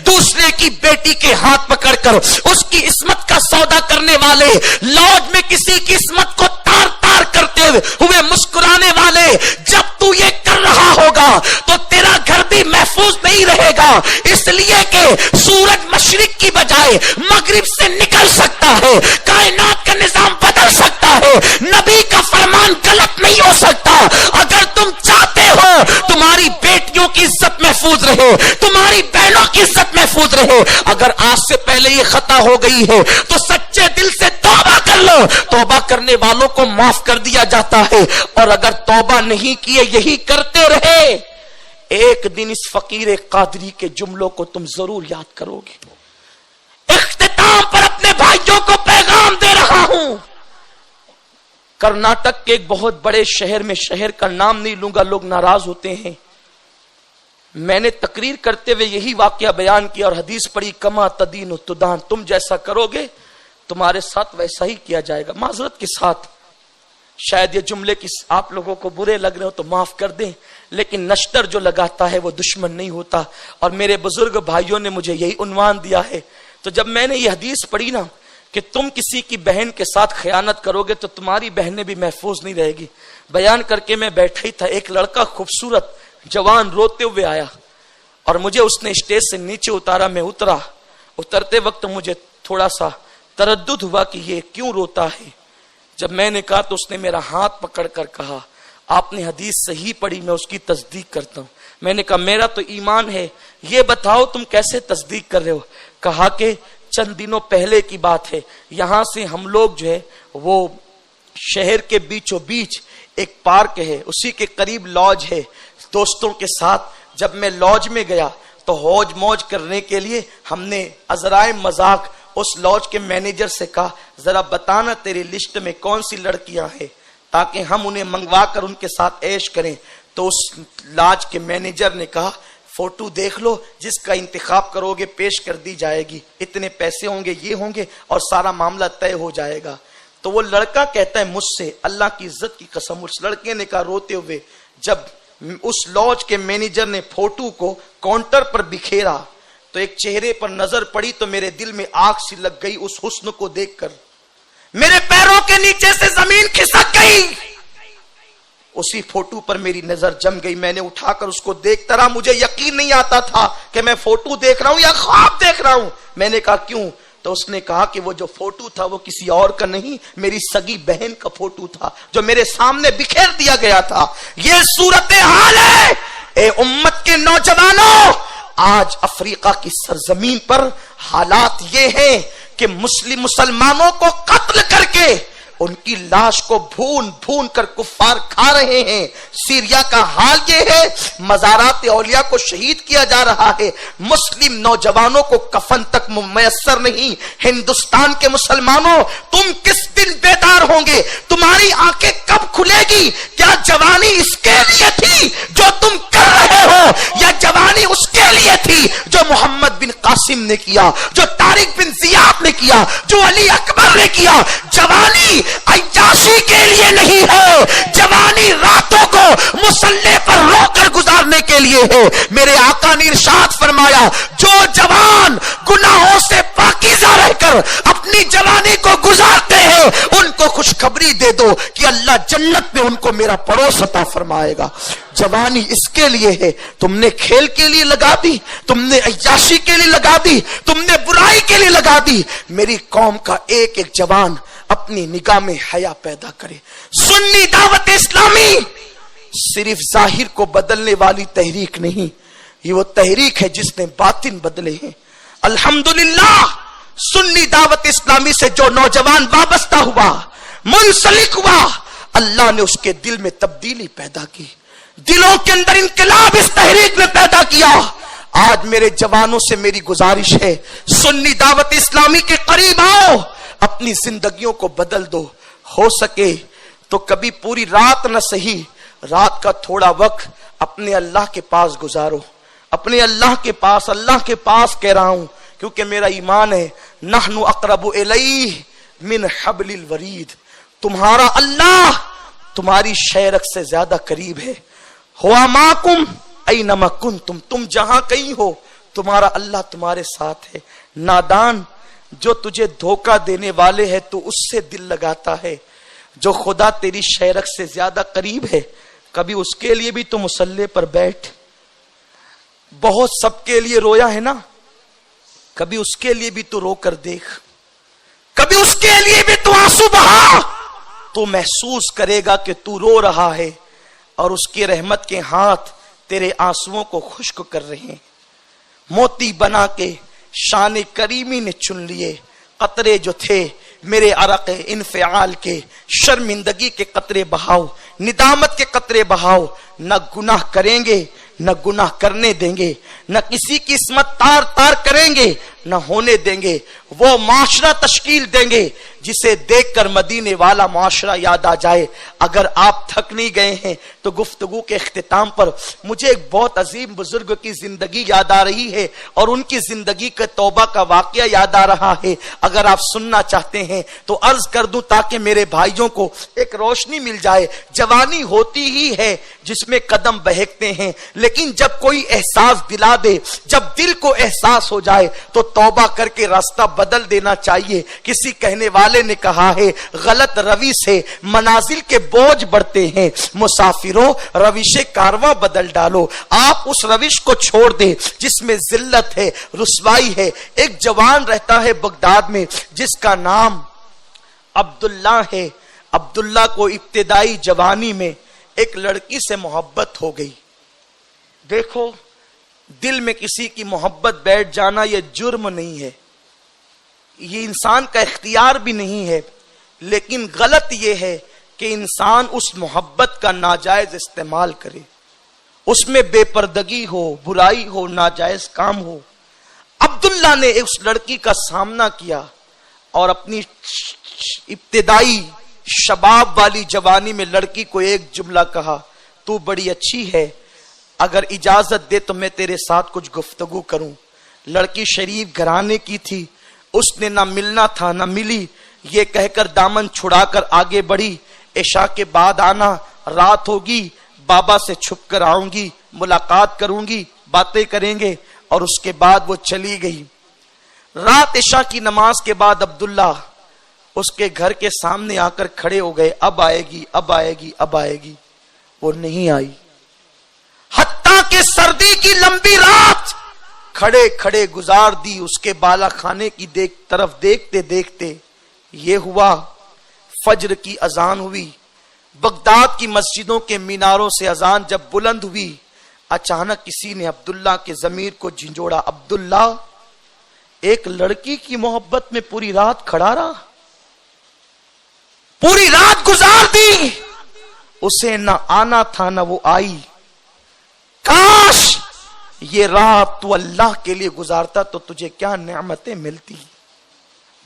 دوسرے کی بیٹی کے ہاتھ پکڑ کر اس کی عصمت کا سودا کرنے والے، لاڈج میں کسی کی عصمت کو تار تار کرتے ہوئے مسکرانے والے، جب تو یہ کر رہا ہوگا تو تیرا گھر بھی محفوظ نہیں رہے گا. اس لیے کہ سورج مشرق کی بجائے مغرب سے نکل سکتا ہے، کائنات کا نظام بدل سکتا ہے، نبی کا فرمان غلط نہیں ہو سکتا. اگر تم چاہتے ہو تمہاری بیٹیوں کی عزت محفوظ رہے، تمہاری بہنوں کی عزت محفوظ رہے، اگر آج سے پہلے یہ خطا ہو گئی ہے تو سچے دل سے توبہ کر لو. توبہ کرنے والوں کو معاف کر دیا جاتا ہے، اور اگر توبہ نہیں کیے یہی کرتے رہے، ایک دن اس فقیر قادری کے جملوں کو تم ضرور یاد کرو گے. اختتام پر اپنے بھائیوں کو پیغام دے رہا ہوں. کرناٹک کے ایک بہت بڑے شہر میں، شہر کا نام نہیں لوں گا، لوگ ناراض ہوتے ہیں، میں نے تقریر کرتے ہوئے یہی واقعہ بیان کیا اور حدیث پڑھی، کما تدین و تدان، تم جیسا کرو گے تمہارے ساتھ ویسا ہی کیا جائے گا. معذرت کے ساتھ شاید یہ جملے آپ لوگوں کو برے لگ رہے ہو تو معاف کر دیں، لیکن نشتر جو لگاتا ہے وہ دشمن نہیں ہوتا. اور میرے بزرگ بھائیوں نے مجھے یہی عنوان دیا ہے. تو جب میں نے یہ حدیث پڑھی نا کہ تم کسی کی بہن کے ساتھ خیانت کرو گے تو تمہاری بہنیں بھی محفوظ نہیں رہے گی، بیان کر کے میں بیٹھا ہی تھا، ایک لڑکا خوبصورت جوان روتے ہوئے آیا اور مجھے اس نے اسٹیج سے نیچے اتارا. میں اترا، اترتے وقت مجھے تھوڑا سا تردد ہوا کہ یہ کیوں روتا ہے. جب میں نے کہا تو اس نے میرا ہاتھ پکڑ کر کہا، آپ نے حدیث صحیح پڑھی، میں اس کی تصدیق کرتا ہوں. میں نے کہا میرا تو ایمان ہے، یہ بتاؤ تم کیسے تصدیق کر رہے ہو؟ کہا کہ چند دنوں پہلے کی بات ہے، یہاں سے ہم لوگ جو ہے وہ شہر کے بیچوں بیچ ایک پارک ہے، اسی کے قریب لاج ہے، دوستوں کے ساتھ جب میں لوج میں گیا تو ہوج موج کرنے کے لیے ہم نے عذرائے مذاق اس لوج کے مینیجر سے کہا ذرا بتانا تیری لسٹ میں کون سی لڑکیاں ہیں تاکہ ہم انہیں منگوا کر ان کے ساتھ عیش کریں. تو اس لاج کے مینیجر نے کہا فوٹو دیکھ لو, جس کا انتخاب کرو گے پیش کر دی جائے گی, اتنے پیسے ہوں گے, یہ ہوں گے, اور سارا معاملہ طے ہو جائے گا. تو وہ لڑکا کہتا ہے مجھ سے, اللہ کی عزت کی قسم, اس لڑکے نے کہا روتے ہوئے, جب اس لوج کے مینیجر نے فوٹو کو کاؤنٹر پر بکھیرا تو ایک چہرے پر نظر پڑی تو میرے دل میں آگ سی لگ گئی اس حسن کو دیکھ کر, میرے پیروں کے نیچے سے زمین کھسک گئی. اسی فوٹو پر میری نظر جم گئی, میں نے اٹھا کر اس کو دیکھتا رہا, مجھے یقین نہیں آتا تھا کہ میں فوٹو دیکھ رہا ہوں یا خواب دیکھ رہا ہوں. میں نے کہا کیوں؟ تو اس نے کہا کہ وہ جو فوٹو تھا وہ کسی اور کا نہیں, میری سگی بہن کا فوٹو تھا جو میرے سامنے بکھیر دیا گیا تھا. یہ صورتحال ہے اے امت کے نوجوانوں. آج افریقہ کی سرزمین پر حالات یہ ہیں کہ مسلمانوں کو قتل کر کے ان کی لاش کو بھون بھون کر کفار کھا رہے ہیں. سیریا کا حال یہ ہے, مزارات اولیاء کو شہید کیا جا رہا ہے, مسلم نوجوانوں کو کفن تک میسر نہیں. ہندوستان کے مسلمانوں, تم کس دن بیدار ہوں گے؟ تمہاری آنکھیں کب کھلے گی؟ کیا جوانی اس کے لیے تھی جو تم کر رہے ہو, یا جوانی اس کے لیے تھی جو محمد بن قاسم نے کیا, جو طارق بن زیاد نے کیا, جو علی اکبر نے کیا؟ جوانی عیاشی کے لیے نہیں ہے, جوانی راتوں کو مصلی پر رو کر گزارنے کے لیے ہے. میرے آقا نے ارشاد فرمایا جو جوان گناہوں سے پاکیزہ رہ کر اپنی جوانی کو گزارتے ہیں ان کو خوشخبری دے دو کہ اللہ جنت میں ان کو میرا پڑوس عطا فرمائے گا. جوانی اس کے لیے ہے, تم نے کھیل کے لیے لگا دی, تم نے عیاشی کے لیے لگا دی, تم نے برائی کے لیے لگا دی. میری قوم کا ایک ایک جوان اپنی نگاہ میں حیا پیدا کرے. سنی دعوت اسلامی صرف ظاہر کو بدلنے والی تحریک نہیں, یہ وہ تحریک ہے جس نے باطن بدلے ہیں. الحمدللہ سنی دعوت اسلامی سے جو نوجوان وابستہ ہوا, منسلک ہوا, اللہ نے اس کے دل میں تبدیلی پیدا کی, دلوں کے اندر انقلاب اس تحریک نے پیدا کیا. آج میرے جوانوں سے میری گزارش ہے, سنی دعوت اسلامی کے قریب آؤ, اپنی زندگیوں کو بدل دو. ہو سکے تو کبھی پوری رات نہ سہی, رات کا تھوڑا وقت اپنے اللہ کے پاس گزارو, اپنے اللہ کے پاس, اللہ کے پاس کہہ رہا ہوں کیونکہ میرا ایمان ہے, نحن اقرب الیہ من حبل الورید, تمہارا اللہ تمہاری شیرک سے زیادہ قریب ہے. ہوا ماکم اینما کنتم, تم جہاں کہیں ہو تمہارا اللہ تمہارے ساتھ ہے. نادان, جو تجھے دھوکہ دینے والے ہیں تو اس سے دل لگاتا ہے, جو خدا تیری شیرک سے زیادہ قریب ہے کبھی اس کے لیے بھی تو مصلی پر بیٹھ. بہت سب کے لیے رویا ہے نا, کبھی اس کے لیے بھی تو رو کر دیکھ, کبھی اس کے لیے بھی تو آنسو بہا, تو محسوس کرے گا کہ تو رو رہا ہے اور اس کی رحمت کے ہاتھ تیرے آنسوؤں کو خشک کر رہے ہیں. موتی بنا کے شان کریمی نے چن لیے قطرے جو تھے میرے عرق انفعال کے, شرمندگی کے قطرے بہاؤ, ندامت کے قطرے بہاؤ. نہ گناہ کریں گے, نہ گناہ کرنے دیں گے, نہ کسی کی عصمت تار تار کریں گے, نہ ہونے دیں گے. وہ معاشرہ تشکیل دیں گے جسے دیکھ کر مدینے والا معاشرہ یاد آ جائے. اگر آپ تھک نہیں گئے ہیں تو گفتگو کے اختتام پر مجھے ایک بہت عظیم بزرگ کی زندگی یاد آ رہی ہے اور ان کی زندگی کے توبہ کا واقعہ یاد آ رہا ہے. اگر آپ سننا چاہتے ہیں تو عرض کر دوں تاکہ میرے بھائیوں کو ایک روشنی مل جائے. جوانی ہوتی ہی ہے جس میں قدم بہکتے ہیں, لیکن جب کوئی احساس دلا دے, جب دل کو احساس ہو جائے تو توبہ کر کے راستہ بدل دینا چاہیے. کسی کہنے والے نے کہا ہے غلط روی سے منازل کے بوجھ بڑھتے ہیں, مسافروں روش کارواں بدل ڈالو. آپ اس روش کو چھوڑ دیں جس میں ذلت ہے, رسوائی ہے. ایک جوان رہتا ہے بغداد میں جس کا نام عبداللہ ہے. عبداللہ کو ابتدائی جوانی میں ایک لڑکی سے محبت ہو گئی. دیکھو, دل میں کسی کی محبت بیٹھ جانا یہ جرم نہیں ہے, یہ انسان کا اختیار بھی نہیں ہے, لیکن غلط یہ ہے کہ انسان اس محبت کا ناجائز استعمال کرے. اس میں بے پردگی ہو، برائی ہو، ناجائز کام ہو. عبداللہ نے اس لڑکی کا سامنا کیا اور اپنی ابتدائی شباب والی جوانی میں لڑکی کو ایک جملہ کہا، تو بڑی اچھی ہے، اگر اجازت دے تو میں تیرے ساتھ کچھ گفتگو کروں. لڑکی شریف گھرانے کی تھی، اس نے نہ ملنا تھا نہ ملی، یہ کہہ کر دامن چھڑا کر آگے بڑھی. عشاء کے بعد آنا، رات ہوگی، بابا سے چھپ کر آؤں گی، ملاقات کروں گی، باتیں کریں گے. اور اس کے بعد وہ چلی گئی. رات عشاء کی نماز کے بعد عبداللہ اس کے گھر کے سامنے آ کر کھڑے ہو گئے، اب آئے گی، اب آئے گی، اب آئے گی. وہ نہیں آئی. حتیٰ کہ سردی کی لمبی رات کھڑے کھڑے گزار دی. اس کے بالا خانے کی طرف دیکھتے دیکھتے یہ ہوا، فجر کی اذان ہوئی. بغداد کی مسجدوں کے میناروں سے اذان جب بلند ہوئی، اچانک کسی نے عبداللہ کے ضمیر کو جھنجھوڑا. عبداللہ ایک لڑکی کی محبت میں پوری رات کھڑا رہا، پوری رات گزار دی، اسے نہ آنا تھا نہ وہ آئی. کاش یہ رات تو اللہ کے لیے گزارتا تو تجھے کیا نعمتیں ملتی.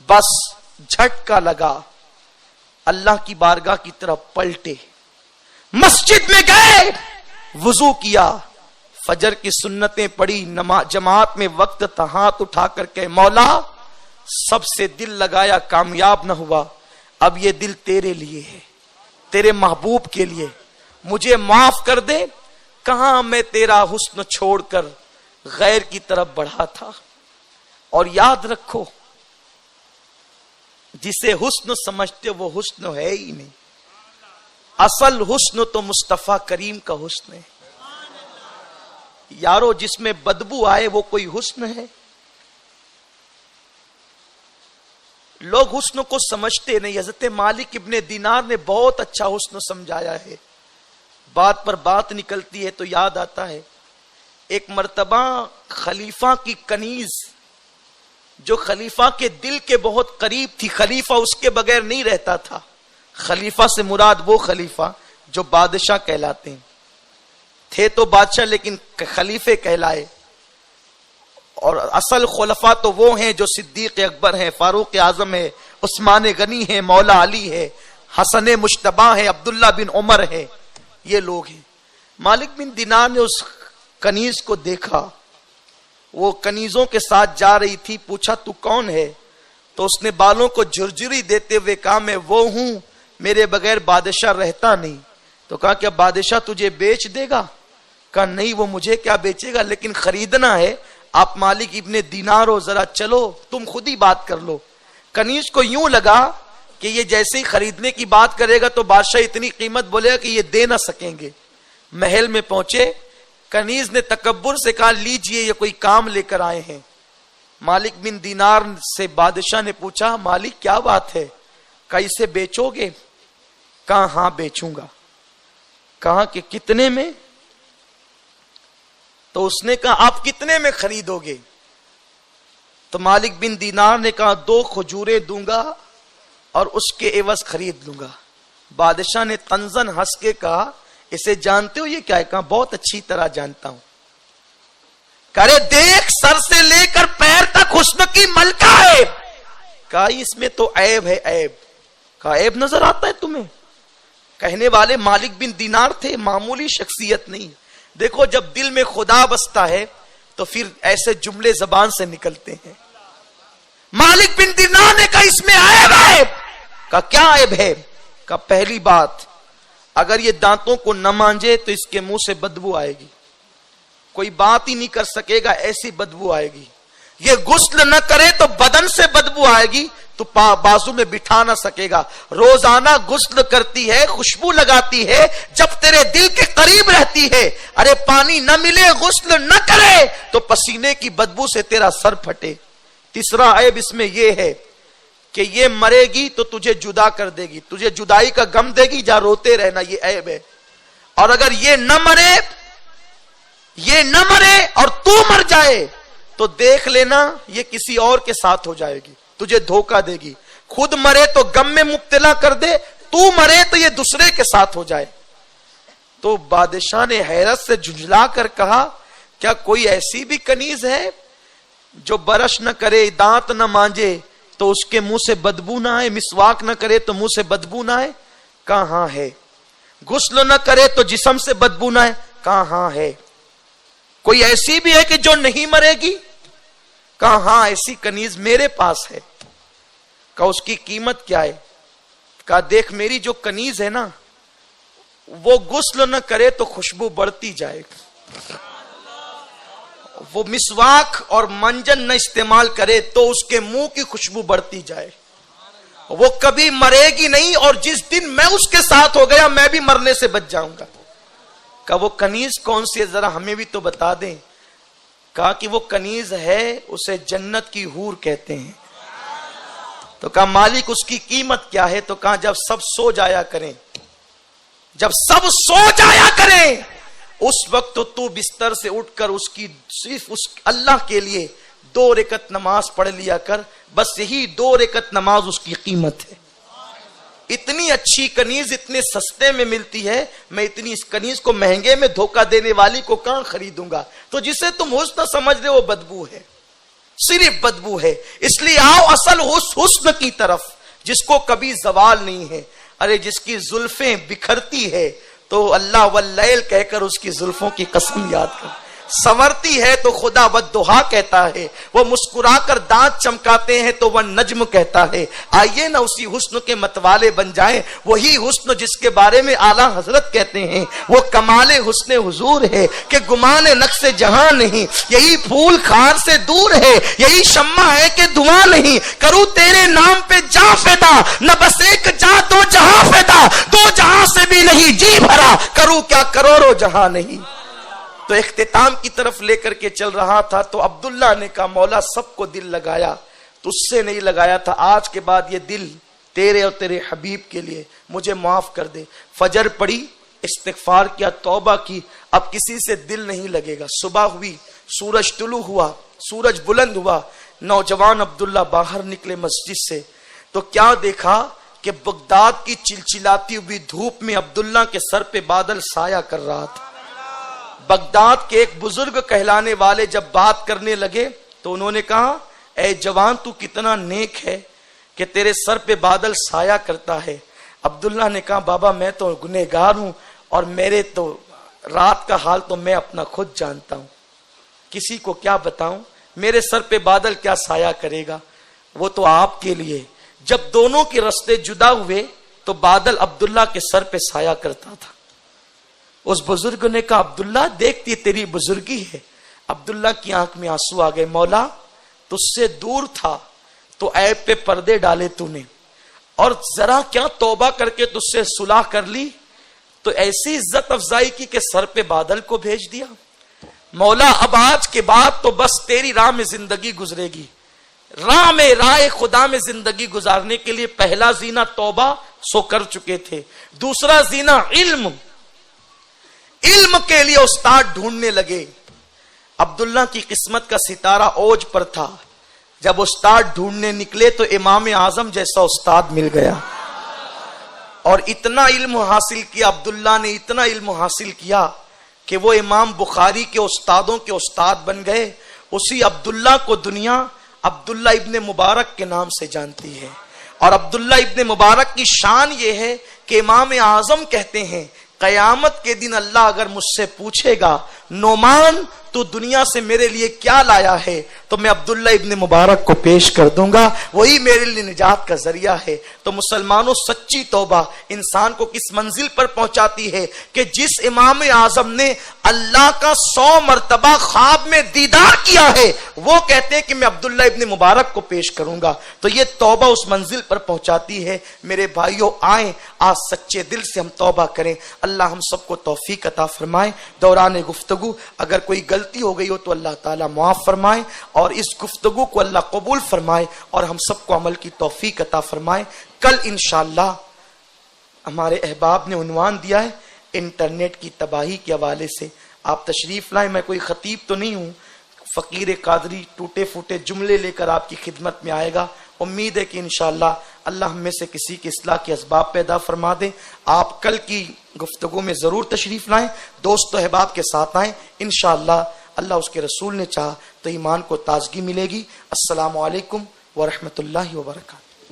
بس جھٹکا لگا، اللہ کی بارگاہ کی طرف پلٹے، مسجد میں گئے، وضو کیا، فجر کی سنتیں پڑھی، جماعت میں وقت تھا، ہاتھ اٹھا کر کہ مولا سب سے دل لگایا، کامیاب نہ ہوا، اب یہ دل تیرے لیے ہے، تیرے محبوب کے لیے، مجھے معاف کر دے. کہاں میں تیرا حسن چھوڑ کر غیر کی طرف بڑھا تھا. اور یاد رکھو، جسے حسن سمجھتے وہ حسن ہے ہی نہیں، اصل حسن تو مصطفیٰ کریم کا حسن ہے. یارو جس میں بدبو آئے وہ کوئی حسن ہے؟ لوگ حسن کو سمجھتے نہیں. حضرت مالک ابن دینار نے بہت اچھا حسن سمجھایا ہے. بات پر بات نکلتی ہے تو یاد آتا ہے، ایک مرتبہ خلیفہ کی کنیز جو خلیفہ کے دل کے بہت قریب تھی، خلیفہ اس کے بغیر نہیں رہتا تھا. خلیفہ سے مراد وہ خلیفہ جو بادشاہ کہلاتے ہیں، تھے تو بادشاہ لیکن خلیفے کہلائے. اور اصل خلفاء تو وہ ہیں جو صدیق اکبر ہیں، فاروق اعظم ہے، عثمان غنی ہے، مولا علی ہے، حسن مجتبی ہے، عبداللہ بن عمر ہے، یہ لوگ ہیں. مالک بن دینار نے اس کنیز کو دیکھا، وہ کنیزوں کے ساتھ جا رہی تھی. پوچھا تو کون ہے؟ تو اس نے بالوں کو جھرجھری دیتے ہوئے کہا میں وہ ہوں، میرے بغیر بادشاہ رہتا نہیں. تو کہا کیا بادشاہ تجھے بیچ دے گا؟ کہا نہیں، وہ مجھے کیا بیچے گا، لیکن خریدنا ہے. آپ مالک ابن دینار ہو، ذرا چلو تم خود ہی بات کر لو. کنیز کو یوں لگا کہ یہ جیسے ہی خریدنے کی بات کرے گا تو بادشاہ اتنی قیمت بولے گا کہ یہ دے نہ سکیں گے. محل میں پہنچے، کنیز نے تکبر سے کہا لیجئے، یہ کوئی کام لے کر آئے ہیں. مالک بن دینار سے بادشاہ نے پوچھا مالک کیا بات ہے؟ کہا اسے بیچو گے؟ کہا ہاں بیچوں گا. کہا کہ کتنے میں؟ تو اس نے کہا آپ کتنے میں خریدو گے؟ تو مالک بن دینار نے کہا 2 کھجوریں دوں گا اور اس کے عوض خرید لوں گا. بادشاہ نے طنزن ہنس کے کہا اسے جانتے ہو یہ کیا ہے؟ کہا بہت اچھی طرح جانتا ہوں. کرے دیکھ سر سے لے کر پیر تک حسن کی ملکہ ہے. کہا اس میں تو عیب ہے. عیب؟ کہا عیب نظر آتا ہے تمہیں؟ کہنے والے مالک بن دینار تھے، معمولی شخصیت نہیں. دیکھو جب دل میں خدا بستا ہے تو پھر ایسے جملے زبان سے نکلتے ہیں. مالک بن دینار نے کہا اس میں عیب ہے. کہا کیا عیب ہے؟ کہا پہلی بات، اگر یہ دانتوں کو نہ مانجے تو اس کے منہ سے بدبو آئے گی، کوئی بات ہی نہیں کر سکے گا، ایسی بدبو آئے گی. یہ غسل نہ کرے تو بدن سے بدبو آئے گی، تو بازو میں بٹھا نہ سکے گا. روزانہ غسل کرتی ہے، خوشبو لگاتی ہے، جب تیرے دل کے قریب رہتی ہے. ارے پانی نہ ملے، غسل نہ کرے تو پسینے کی بدبو سے تیرا سر پھٹے. تیسرا عیب اس میں یہ ہے کہ یہ مرے گی تو تجھے جدا کر دے گی، تجھے جدائی کا غم دے گی، جا روتے رہنا، یہ عیب ہے. اور اگر یہ نہ مرے اور تو مر جائے تو دیکھ لینا یہ کسی اور کے ساتھ ہو جائے گی، تجھے دھوکہ دے گی. خود مرے تو غم میں مبتلا کر دے، تو مرے تو یہ دوسرے کے ساتھ ہو جائے. تو بادشاہ نے حیرت سے جھنجھلا کر کہا کیا کوئی ایسی بھی کنیز ہے جو برش نہ کرے, دانت نہ مانجے تو اس کے منہ سے بدبو نہ آئے, مسواک نہ کرے تو منہ سے بدبو نہ آئے؟ کہاں ہے. غسل نہ کرے تو جسم سے بدبو نہ آئے؟ کہاں ہے. کوئی ایسی بھی ہے کہ جو نہیں مرے گی؟ کہاں, ایسی کنیز میرے پاس ہے. کہا اس کی قیمت کیا ہے؟ کہا دیکھ میری جو کنیز ہے نا, وہ غسل نہ کرے تو خوشبو بڑھتی جائے, وہ مسواک اور منجن نہ استعمال کرے تو اس کے منہ کی خوشبو بڑھتی جائے, وہ کبھی مرے گی نہیں, اور جس دن میں اس کے ساتھ ہو گیا میں بھی مرنے سے بچ جاؤں گا. کہا وہ کنیز کون سی ہے, ذرا ہمیں بھی تو بتا دیں. کہا کہ وہ کنیز ہے, اسے جنت کی حور کہتے ہیں. تو کہا مالک اس کی قیمت کیا ہے؟ تو کہا جب سب سو جایا کریں, جب سب سو جایا کریں اس وقت تو بستر سے اٹھ کر اس کی صرف اس اللہ کے لیے 2 رکعت نماز پڑھ لیا کر, بس یہی 2 رکعت نماز اس کی قیمت ہے. اتنی اچھی کنیز اتنے سستے میں ملتی ہے, میں اتنی اس کنیز کو مہنگے میں دھوکہ دینے والی کو کہاں خریدوں گا. تو جسے تم حسن سمجھ رہے وہ بدبو ہے, صرف بدبو ہے. اس لیے آؤ اصل حسن کی طرف جس کو کبھی زوال نہیں ہے. ارے جس کی زلفیں بکھرتی ہے تو اللہ واللیل کہہ کر اس کی زلفوں کی قسم یاد کر, سنورتی ہے تو خدا والضحیٰ کہتا ہے, وہ مسکرا کر دانت چمکاتے ہیں تو وہ نجم کہتا ہے. آئیے نہ اسی حسن کے متوالے بن جائیں, وہی حسن جس کے بارے میں اعلیٰ حضرت کہتے ہیں وہ کمال حسن حضور ہے کہ گمان نقص جہاں نہیں, یہی پھول خار سے دور ہے, یہی شمع ہے کہ دھواں نہیں. کروں تیرے نام پہ جاں فدا, نہ بس ایک جاں دو جہاں فدا, 2 جہاں سے بھی نہیں جی بھرا, کروں کیا کروڑوں جہاں نہیں. تو اختتام کی طرف لے کر کے چل رہا تھا تو عبداللہ نے کہا مولا سب کو دل لگایا, تو اس سے نہیں لگایا تھا, آج کے بعد یہ دل تیرے اور تیرے حبیب کے لیے, مجھے معاف کر دے. فجر پڑی, استغفار کیا, توبہ کی, اب کسی سے دل نہیں لگے گا. صبح ہوئی, سورج طلوع ہوا, سورج بلند ہوا, نوجوان عبداللہ باہر نکلے مسجد سے, تو کیا دیکھا کہ بغداد کی چلچلاتی ہوئی دھوپ میں عبداللہ کے سر پہ بادل سایہ کر رہا تھا. بغداد کے ایک بزرگ کہلانے والے جب بات کرنے لگے تو انہوں نے کہا اے جوان تو کتنا نیک ہے کہ تیرے سر پہ بادل سایہ کرتا ہے. عبداللہ نے کہا بابا میں تو گنہگار ہوں, اور میرے تو رات کا حال تو میں اپنا خود جانتا ہوں, کسی کو کیا بتاؤں, میرے سر پہ بادل کیا سایہ کرے گا, وہ تو آپ کے لیے. جب دونوں کے راستے جدا ہوئے تو بادل عبداللہ کے سر پہ سایہ کرتا تھا. اس بزرگ نے کہا عبداللہ دیکھتی تیری بزرگی ہے. عبداللہ کی آنکھ میں آنسو آ گئے, مولا تجھ سے دور تھا تو عیب پہ پردے ڈالے تو نے, اور ذرا کیا توبہ کر کے تجھ سے صلح کر لی تو ایسی عزت افزائی کی کہ سر پہ بادل کو بھیج دیا. مولا اب آج کے بعد تو بس تیری راہ میں زندگی گزرے گی. راہ خدا میں زندگی گزارنے کے لیے پہلا زینہ توبہ سو کر چکے تھے, دوسرا زینہ علم کے لیے استاد ڈھونڈنے لگے. عبداللہ کی قسمت کا ستارہ اوج پر تھا, جب استاد ڈھونڈنے نکلے تو امام اعظم جیسا استاد مل گیا, اور اتنا علم حاصل کیا عبداللہ نے, اتنا علم حاصل کیا کہ وہ امام بخاری کے استادوں کے استاد بن گئے. اسی عبداللہ کو دنیا عبداللہ ابن مبارک کے نام سے جانتی ہے, اور عبداللہ ابن مبارک کی شان یہ ہے کہ امام اعظم کہتے ہیں قیامت کے دن اللہ اگر مجھ سے پوچھے گا نعمان تو دنیا سے میرے لیے کیا لایا ہے, تو میں عبداللہ ابن مبارک کو پیش کر دوں گا, وہی میرے لیے نجات کا ذریعہ ہے. تو مسلمانوں سچی توبہ انسان کو کس منزل پر پہنچاتی ہے کہ جس امام اعظم نے اللہ کا 100 مرتبہ خواب میں دیدار کیا ہے وہ کہتے ہیں کہ میں عبداللہ ابن مبارک کو پیش کروں گا. تو یہ توبہ اس منزل پر پہنچاتی ہے. میرے بھائیوں آئیں آج سچے دل سے ہم توبہ کریں, اللہ ہم سب کو توفیق عطا فرمائے. دوران گفتگو اگر کوئی غلطی ہو گئی ہو تو اللہ تعالیٰ معاف فرمائے, اور اس گفتگو کو اللہ قبول فرمائے, اور ہم سب کو عمل کی توفیق عطا فرمائے. کل انشاءاللہ ہمارے احباب نے عنوان دیا ہے انٹرنیٹ کی تباہی کے حوالے سے. آپ تشریف لائیں, میں کوئی خطیب تو نہیں ہوں, فقیر قادری ٹوٹے پھوٹے جملے لے کر آپ کی خدمت میں آئے گا. امید ہے کہ انشاءاللہ اللہ ہم میں سے کسی کی اصلاح کے اسباب پیدا فرما دے. آپ کل کی گفتگو میں ضرور تشریف لائیں, دوست و احباب کے ساتھ آئیں. انشاءاللہ اللہ اس کے رسول نے چاہا تو ایمان کو تازگی ملے گی. السلام علیکم ورحمۃ اللہ وبرکاتہ.